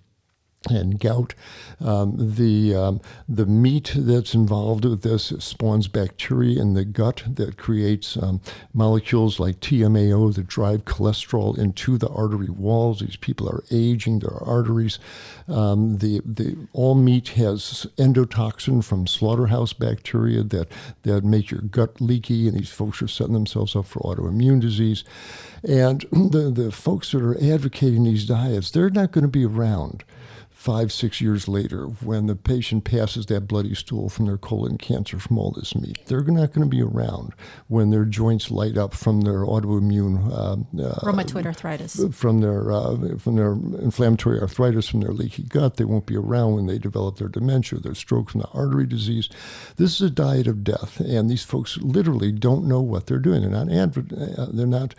A: and gout. The meat that's involved with this spawns bacteria in the gut that creates molecules like TMAO that drive cholesterol into the artery walls. These people are aging their arteries. All meat has endotoxin from slaughterhouse bacteria that make your gut leaky, and these folks are setting themselves up for autoimmune disease. And the folks that are advocating these diets, they're not going to be around 5-6 years later when the patient passes that bloody stool from their colon cancer from all this meat. They're not going to be around when their joints light up from their autoimmune
C: rheumatoid arthritis,
A: from their inflammatory arthritis, from their leaky gut. They won't be around when they develop their dementia, their stroke from the artery disease. This is a diet of death, and these folks literally don't know what they're doing. They're not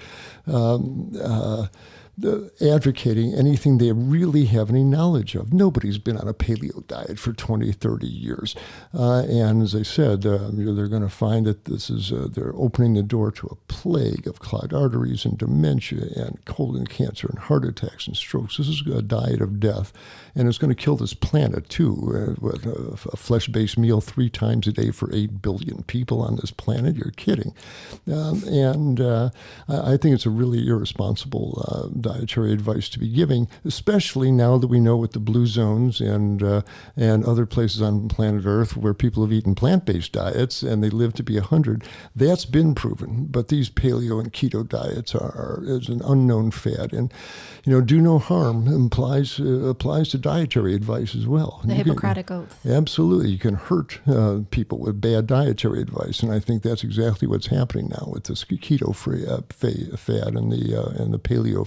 A: advocating anything they really have any knowledge of. Nobody's been on a paleo diet for 20, 30 years. And as I said, they're going to find that this is, they're opening the door to a plague of clogged arteries and dementia and colon cancer and heart attacks and strokes. This is a diet of death. And it's going to kill this planet, too. With a flesh-based meal 3 times a day for 8 billion people on this planet. You're kidding. I think it's a really irresponsible dietary advice to be giving, especially now that we know with the blue zones and other places on planet Earth where people have eaten plant-based diets and they live to be 100. That's been proven. But these paleo and keto diets is an unknown fad. And, do no harm applies to dietary advice as well.
C: The Hippocratic Oath.
A: Absolutely. You can hurt people with bad dietary advice. And I think that's exactly what's happening now with this keto fad and the paleo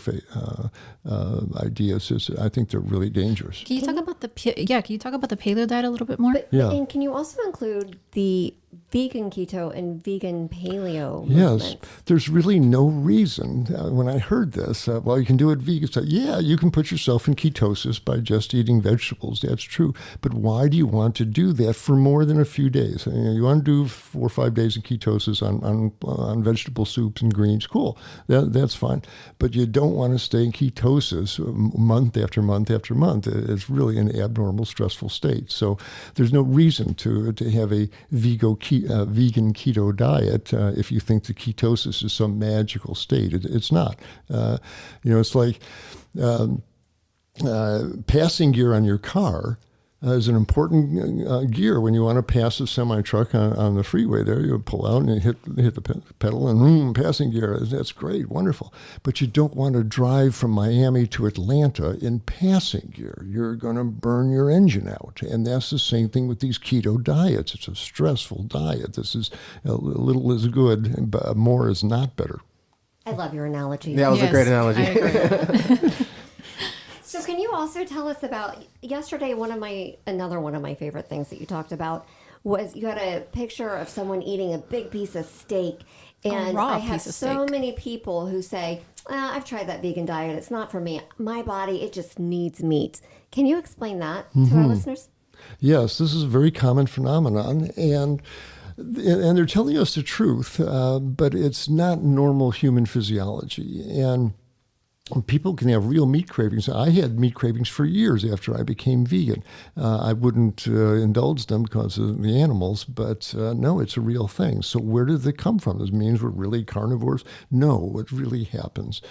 A: ideas. I think they're really dangerous.
C: Can you talk about the paleo diet a little bit more?
D: And can you also include the vegan keto and vegan paleo
A: movements? Yes, there's really no reason. When I heard this, you can do it vegan. So, you can put yourself in ketosis by just eating vegetables. That's true. But why do you want to do that for more than a few days? You want to do 4 or 5 days in ketosis on vegetable soups and greens. Cool, that's fine. But you don't want to stay in ketosis month after month after month. It's really an abnormal, stressful state. So there's no reason to have a vegan keto diet if you think the ketosis is some magical state. It's not. It's like passing gear on your car is an important gear when you want to pass a semi-truck on the freeway there. You pull out and you hit the pedal and passing gear. That's great, wonderful. But you don't want to drive from Miami to Atlanta in passing gear. You're going to burn your engine out. And that's the same thing with these keto diets. It's a stressful diet. This is a little is good, but more is not better.
D: I love your analogy.
B: That was a great analogy.
C: I agree.
D: So can you also tell us about yesterday? Another one of my favorite things that you talked about was you had a picture of someone eating a big piece of steak, and I have so many people who say, "I've tried that vegan diet; it's not for me. My body, it just needs meat." Can you explain that to our listeners?
A: Yes, this is a very common phenomenon, and they're telling us the truth, but it's not normal human physiology. And people can have real meat cravings. I had meat cravings for years after I became vegan. I wouldn't indulge them because of the animals, but no, it's a real thing. So where did it come from? Does it mean we're really carnivores? No, what really happens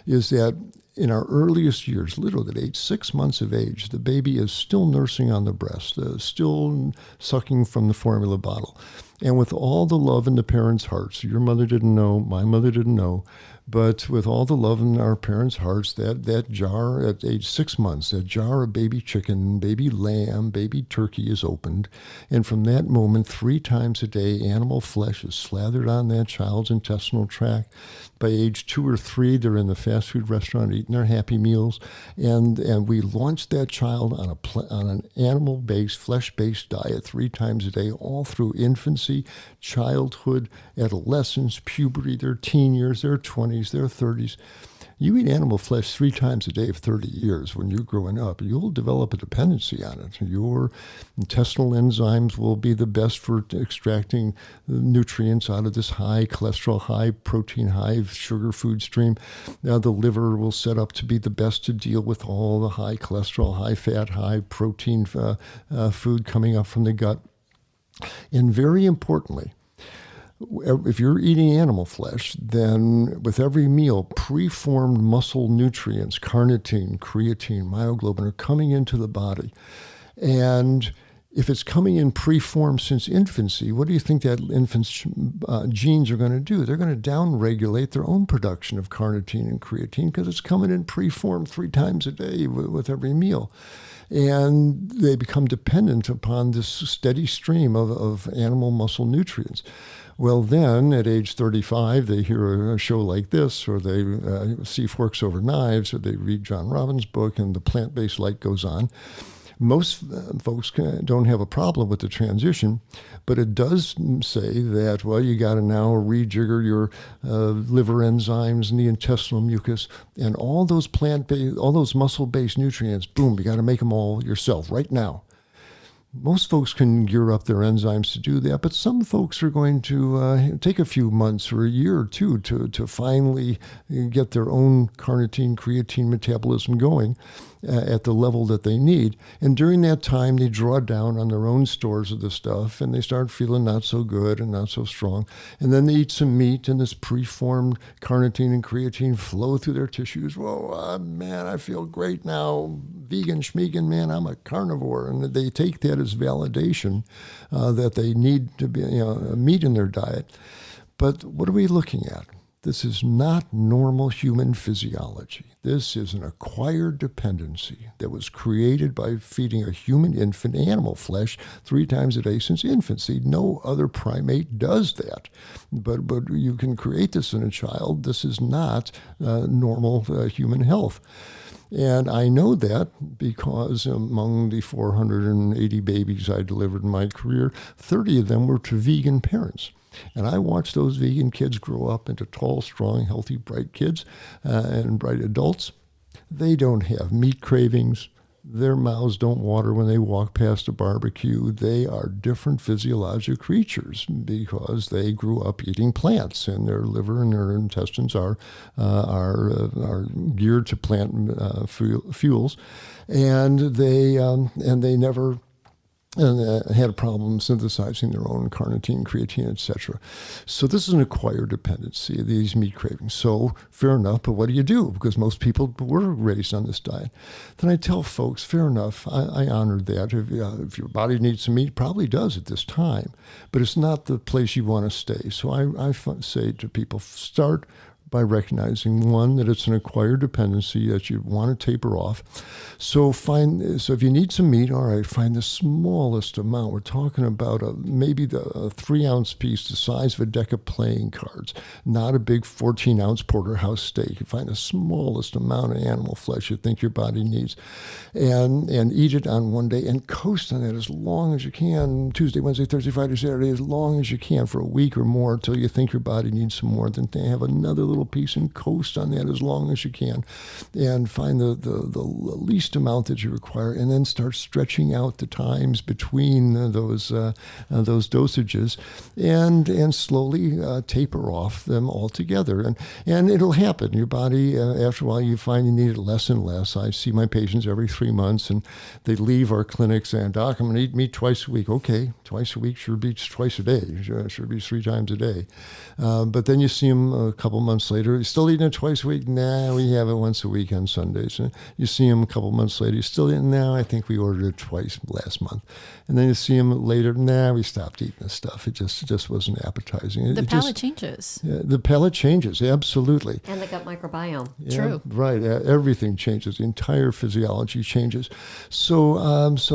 A: is that in our earliest years, literally at age 6 months of age, the baby is still nursing on the breast, still sucking from the formula bottle. And with all the love in the parents' hearts, your mother didn't know, my mother didn't know, but with all the love in our parents' hearts, that jar at age 6 months, that jar of baby chicken, baby lamb, baby turkey is opened. And from that moment, 3 times a day, animal flesh is slathered on that child's intestinal tract. By age 2 or 3, they're in the fast food restaurant eating their Happy Meals. And we launched that child on an animal-based, flesh-based diet 3 times a day, all through infancy, childhood, adolescence, puberty, their teen years, their 20s, their 30s. You eat animal flesh 3 times a day for 30 years when you're growing up, you'll develop a dependency on it. Your intestinal enzymes will be the best for extracting nutrients out of this high cholesterol, high protein, high sugar food stream. Now the liver will set up to be the best to deal with all the high cholesterol, high fat, high protein food coming up from the gut. And very importantly, if you're eating animal flesh, then with every meal, preformed muscle nutrients, carnitine, creatine, myoglobin, are coming into the body. And if it's coming in preformed since infancy, what do you think that infant's genes are going to do? They're going to downregulate their own production of carnitine and creatine because it's coming in preformed 3 times a day with every meal. And they become dependent upon this steady stream of animal muscle nutrients. Well, then at age 35, they hear a show like this, or they see Forks Over Knives, or they read John Robbins' book, and the plant-based light goes on. Most folks don't have a problem with the transition, but it does say that, well, you got to now rejigger your liver enzymes and the intestinal mucus and all those plant-based, all those muscle-based nutrients. Boom, you got to make them all yourself right now. Most folks can gear up their enzymes to do that, but some folks are going to take a few months or a year or two to finally get their own carnitine, creatine metabolism going at the level that they need. And during that time, they draw down on their own stores of the stuff, and they start feeling not so good and not so strong. And then they eat some meat, and this preformed carnitine and creatine flow through their tissues. Whoa, man, I feel great now. Vegan, schmegan, man, I'm a carnivore. And they take that as validation that they need to be meat in their diet. But what are we looking at? This is not normal human physiology. This is an acquired dependency that was created by feeding a human infant animal flesh 3 times a day since infancy. No other primate does that. But you can create this in a child. This is not normal human health. And I know that because among the 480 babies I delivered in my career, 30 of them were to vegan parents. And I watched those vegan kids grow up into tall, strong, healthy, bright kids and bright adults. They don't have meat cravings. Their mouths don't water when they walk past a barbecue. They are different physiological creatures because they grew up eating plants, and their liver and their intestines are geared to plant fuels, and they never had a problem synthesizing their own carnitine, creatine, etc. So this is an acquired dependency, these meat cravings. So fair enough, but what do you do? Because most people were raised on this diet. Then I tell folks, fair enough, I honor that. If your body needs some meat, probably does at this time, but it's not the place you want to stay. So I say to people, start by recognizing, one, that it's an acquired dependency that you want to taper off. So if you need some meat, all right, find the smallest amount. We're talking about maybe the 3-ounce piece the size of a deck of playing cards, not a big 14-ounce porterhouse steak. You find the smallest amount of animal flesh you think your body needs, and eat it on one day and coast on that as long as you can, Tuesday, Wednesday, Thursday, Friday, Saturday, as long as you can for a week or more until you think your body needs some more. Then have another little piece and coast on that as long as you can, and find the least amount that you require, and then start stretching out the times between those dosages, and slowly taper off them altogether. And it'll happen. Your body, after a while, you find you need it less and less. I see my patients every 3 months, and they leave our clinic saying, "Doc, I'm going to eat meat twice a week." Okay, twice a week sure beats twice a day. Sure beats 3 times a day. But then you see them a couple months later. You still eating it twice a week? Nah, we have it once a week on Sundays. You see them a couple months later. You still eating? Nah, I think we ordered it twice last month. And then you see them later. Nah, we stopped eating this stuff. It just wasn't appetizing.
C: The palate changes.
A: The palate changes, absolutely.
D: And the gut microbiome.
A: Yeah,
C: True.
A: Right. Everything changes. The entire physiology changes. So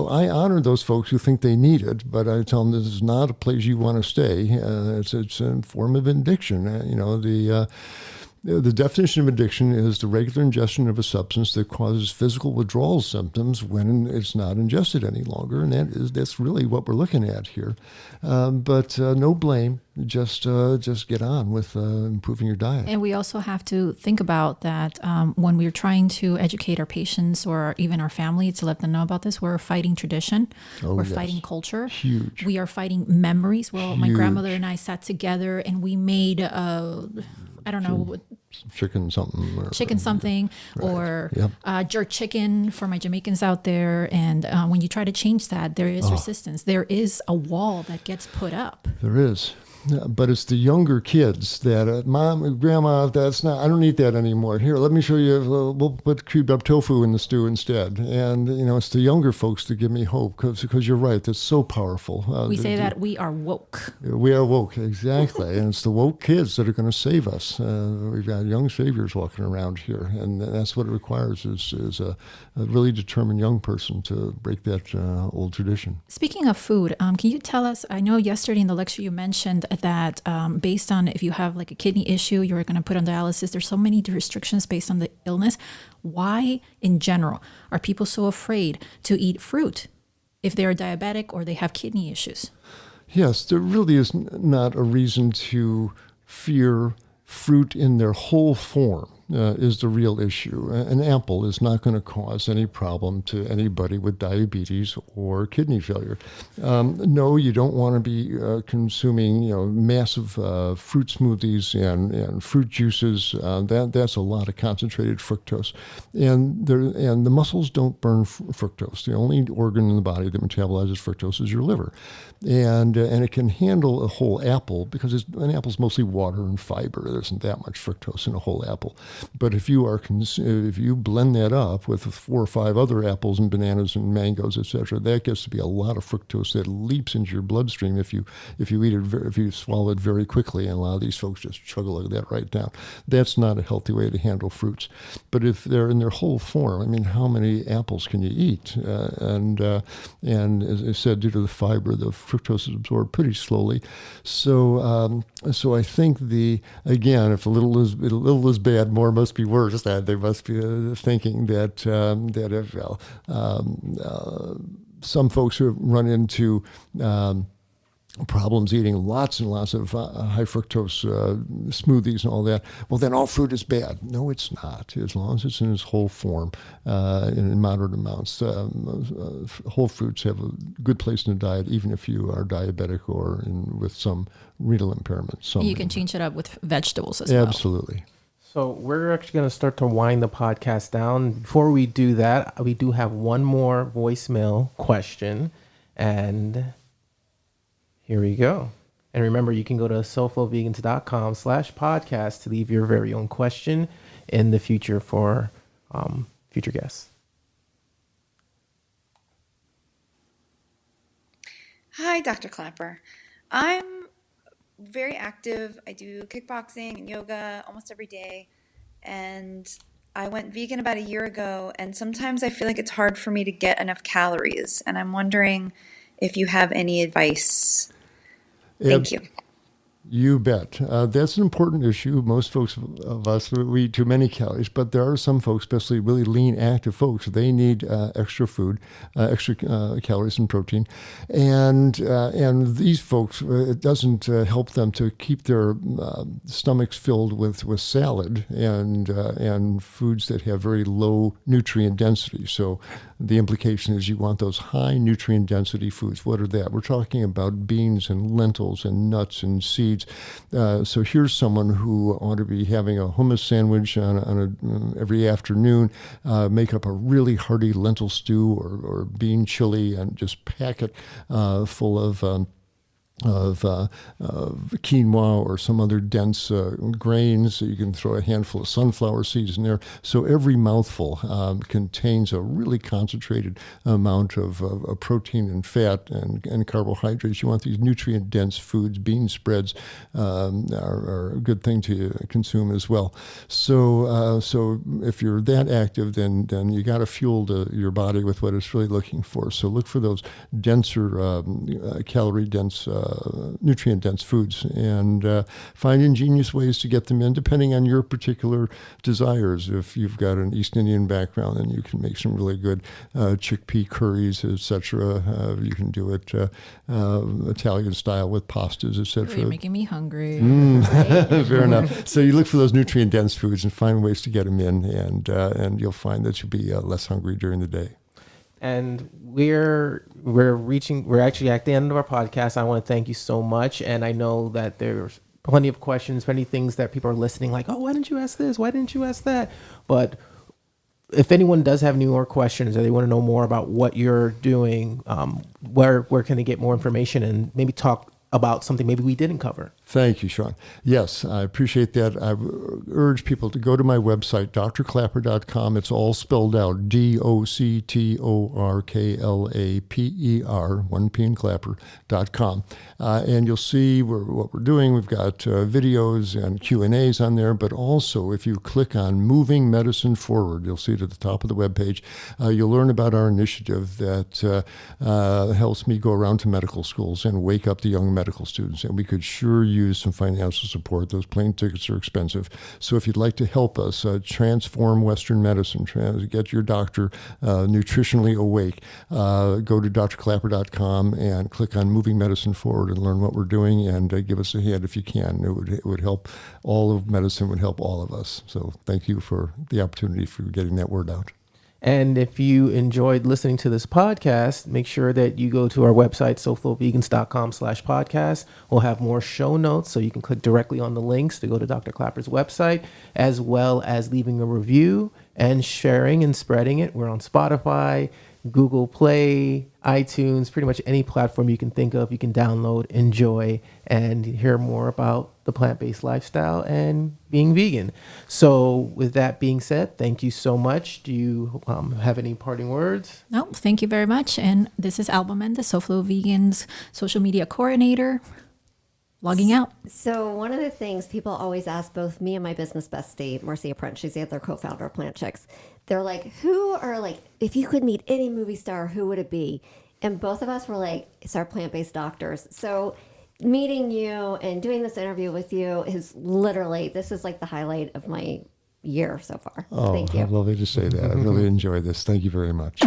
A: I honor those folks who think they need it, but I tell them this is not a place you want to stay. It's a form of addiction. The definition of addiction is the regular ingestion of a substance that causes physical withdrawal symptoms when it's not ingested any longer, and that's really what we're looking at here. But no blame, just get on with improving your diet.
C: And we also have to think about that when we're trying to educate our patients or even our family to let them know about this, we're fighting tradition, we're fighting culture.
A: Huge.
C: We are fighting memories. Well, my grandmother and I sat together and we made, I don't know,
A: Chicken something.
C: Or jerk chicken for my Jamaicans out there. And when you try to change that, there is resistance. There is a wall that gets put up.
A: There is. But it's the younger kids that, Mom, Grandma, that's not, I don't eat that anymore. Here, let me show you, we'll put cubed up tofu in the stew instead. And, it's the younger folks that give me hope because you're right, that's so powerful.
C: We say that we are woke.
A: We are woke, exactly. And it's the woke kids that are going to save us. We've got young saviors walking around here. And that's what it requires is a really determined young person to break that old tradition.
C: Speaking of food, can you tell us, I know yesterday in the lecture you mentioned that based on if you have like a kidney issue, you're going to put on dialysis. There's so many restrictions based on the illness. Why, in general, are people so afraid to eat fruit if they're diabetic or they have kidney issues?
A: Yes, there really is not a reason to fear fruit in their whole form. Is the real issue. An apple is not going to cause any problem to anybody with diabetes or kidney failure. No, you don't want to be consuming massive fruit smoothies and fruit juices. That's a lot of concentrated fructose, and the muscles don't burn fructose. The only organ in the body that metabolizes fructose is your liver, and it can handle a whole apple because an apple's mostly water and fiber. There isn't that much fructose in a whole apple. But if you blend that up with 4 or 5 other apples and bananas and mangoes, etc., that gets to be a lot of fructose that leaps into your bloodstream if you swallow it very quickly. And a lot of these folks just chug that right down. That's not a healthy way to handle fruits. But if they're in their whole form, I mean, how many apples can you eat? And as I said, due to the fiber, the fructose is absorbed pretty slowly. So I think if a little is bad, more must be worse. That they must be thinking that if some folks who run into problems eating lots and lots of high fructose smoothies and all that, well, then all fruit is bad. No, it's not. As long as it's in its whole form, in moderate amounts. Whole fruits have a good place in the diet, even if you are diabetic or with some renal impairment.
C: You can change it up with vegetables as well.
A: Absolutely.
B: So we're actually going to start to wind the podcast down. Before we do that, we do have one more voicemail question, and here we go. And remember, you can go to SoFloVegans.com/podcast to leave your very own question in the future for future guests.
E: Hi, Dr. Klaper. I'm very active. I do kickboxing and yoga almost every day. And I went vegan about a year ago. And sometimes I feel like it's hard for me to get enough calories. And I'm wondering if you have any advice. Thank you.
A: You bet. That's an important issue. Most folks of us, we eat too many calories, but there are some folks, especially really lean, active folks, they need extra food, extra calories and protein. And these folks, it doesn't help them to keep their stomachs filled with salad and foods that have very low nutrient density. So the implication is you want those high nutrient density foods. What are that? We're talking about beans and lentils and nuts and seeds. So here's someone who ought to be having a hummus sandwich every afternoon, make up a really hearty lentil stew or bean chili and just pack it full of quinoa or some other dense grains. You can throw a handful of sunflower seeds in there. So every mouthful contains a really concentrated amount of protein and fat and carbohydrates. You want these nutrient-dense foods. Bean spreads are a good thing to consume as well. So if you're that active, then you got to fuel your body with what it's really looking for. So look for those denser, calorie-dense nutrient-dense foods and find ingenious ways to get them in depending on your particular desires. If you've got an East Indian background, then you can make some really good chickpea curries, etc. You can do it Italian style with pastas, etc.
C: You're making me hungry.
A: Fair enough. So you look for those nutrient-dense foods and find ways to get them in, and you'll find that you'll be less hungry during the day.
B: And we're actually at the end of our podcast. I want to thank you so much, and I know that there's plenty of questions, many things that people are listening like, oh, why didn't you ask this? Why didn't you ask that? But if anyone does have any more questions or they want to know more about what you're doing, where can they get more information and maybe talk about something maybe we didn't cover?
A: Thank you, Sean. Yes, I appreciate that. I urge people to go to my website, drklaper.com. It's all spelled out, DOCTORKLAPER, 1P in Klaper.com. And you'll see what we're doing. We've got videos and Q&As on there, but also if you click on Moving Medicine Forward, you'll see it at the top of the webpage. You'll learn about our initiative that helps me go around to medical schools and wake up the young medical students. And we could sure use some financial support. Those plane tickets are expensive. So if you'd like to help us transform Western medicine, get your doctor nutritionally awake, go to drklaper.com and click on Moving Medicine Forward and learn what we're doing, and give us a hand if you can. It would help all of medicine, would help all of us. So thank you for the opportunity for getting that word out.
B: And if you enjoyed listening to this podcast, make sure that you go to our website, SoFloVegans.com/podcast. We'll have more show notes, so you can click directly on the links to go to Dr. Klaper's website, as well as leaving a review and sharing and spreading it. We're on Spotify, Google Play, iTunes, pretty much any platform you can think of. You can download, enjoy, and hear more about the plant-based lifestyle and being vegan. So with that being said, thank you so much. Do you have any parting words?
C: No, thank you very much. And this is Albumen, the SoFlo Vegans social media coordinator, logging out.
D: So one of the things people always ask both me and my business bestie, Marcia Prince, she's the other co-founder of Plant Chicks. They're like, if you could meet any movie star, who would it be? And both of us were like, it's our plant-based doctors. So meeting you and doing this interview with you is literally, this is like the highlight of my year so far.
A: Oh,
D: thank you.
A: Lovely to say that. I really enjoy this. Thank you very much.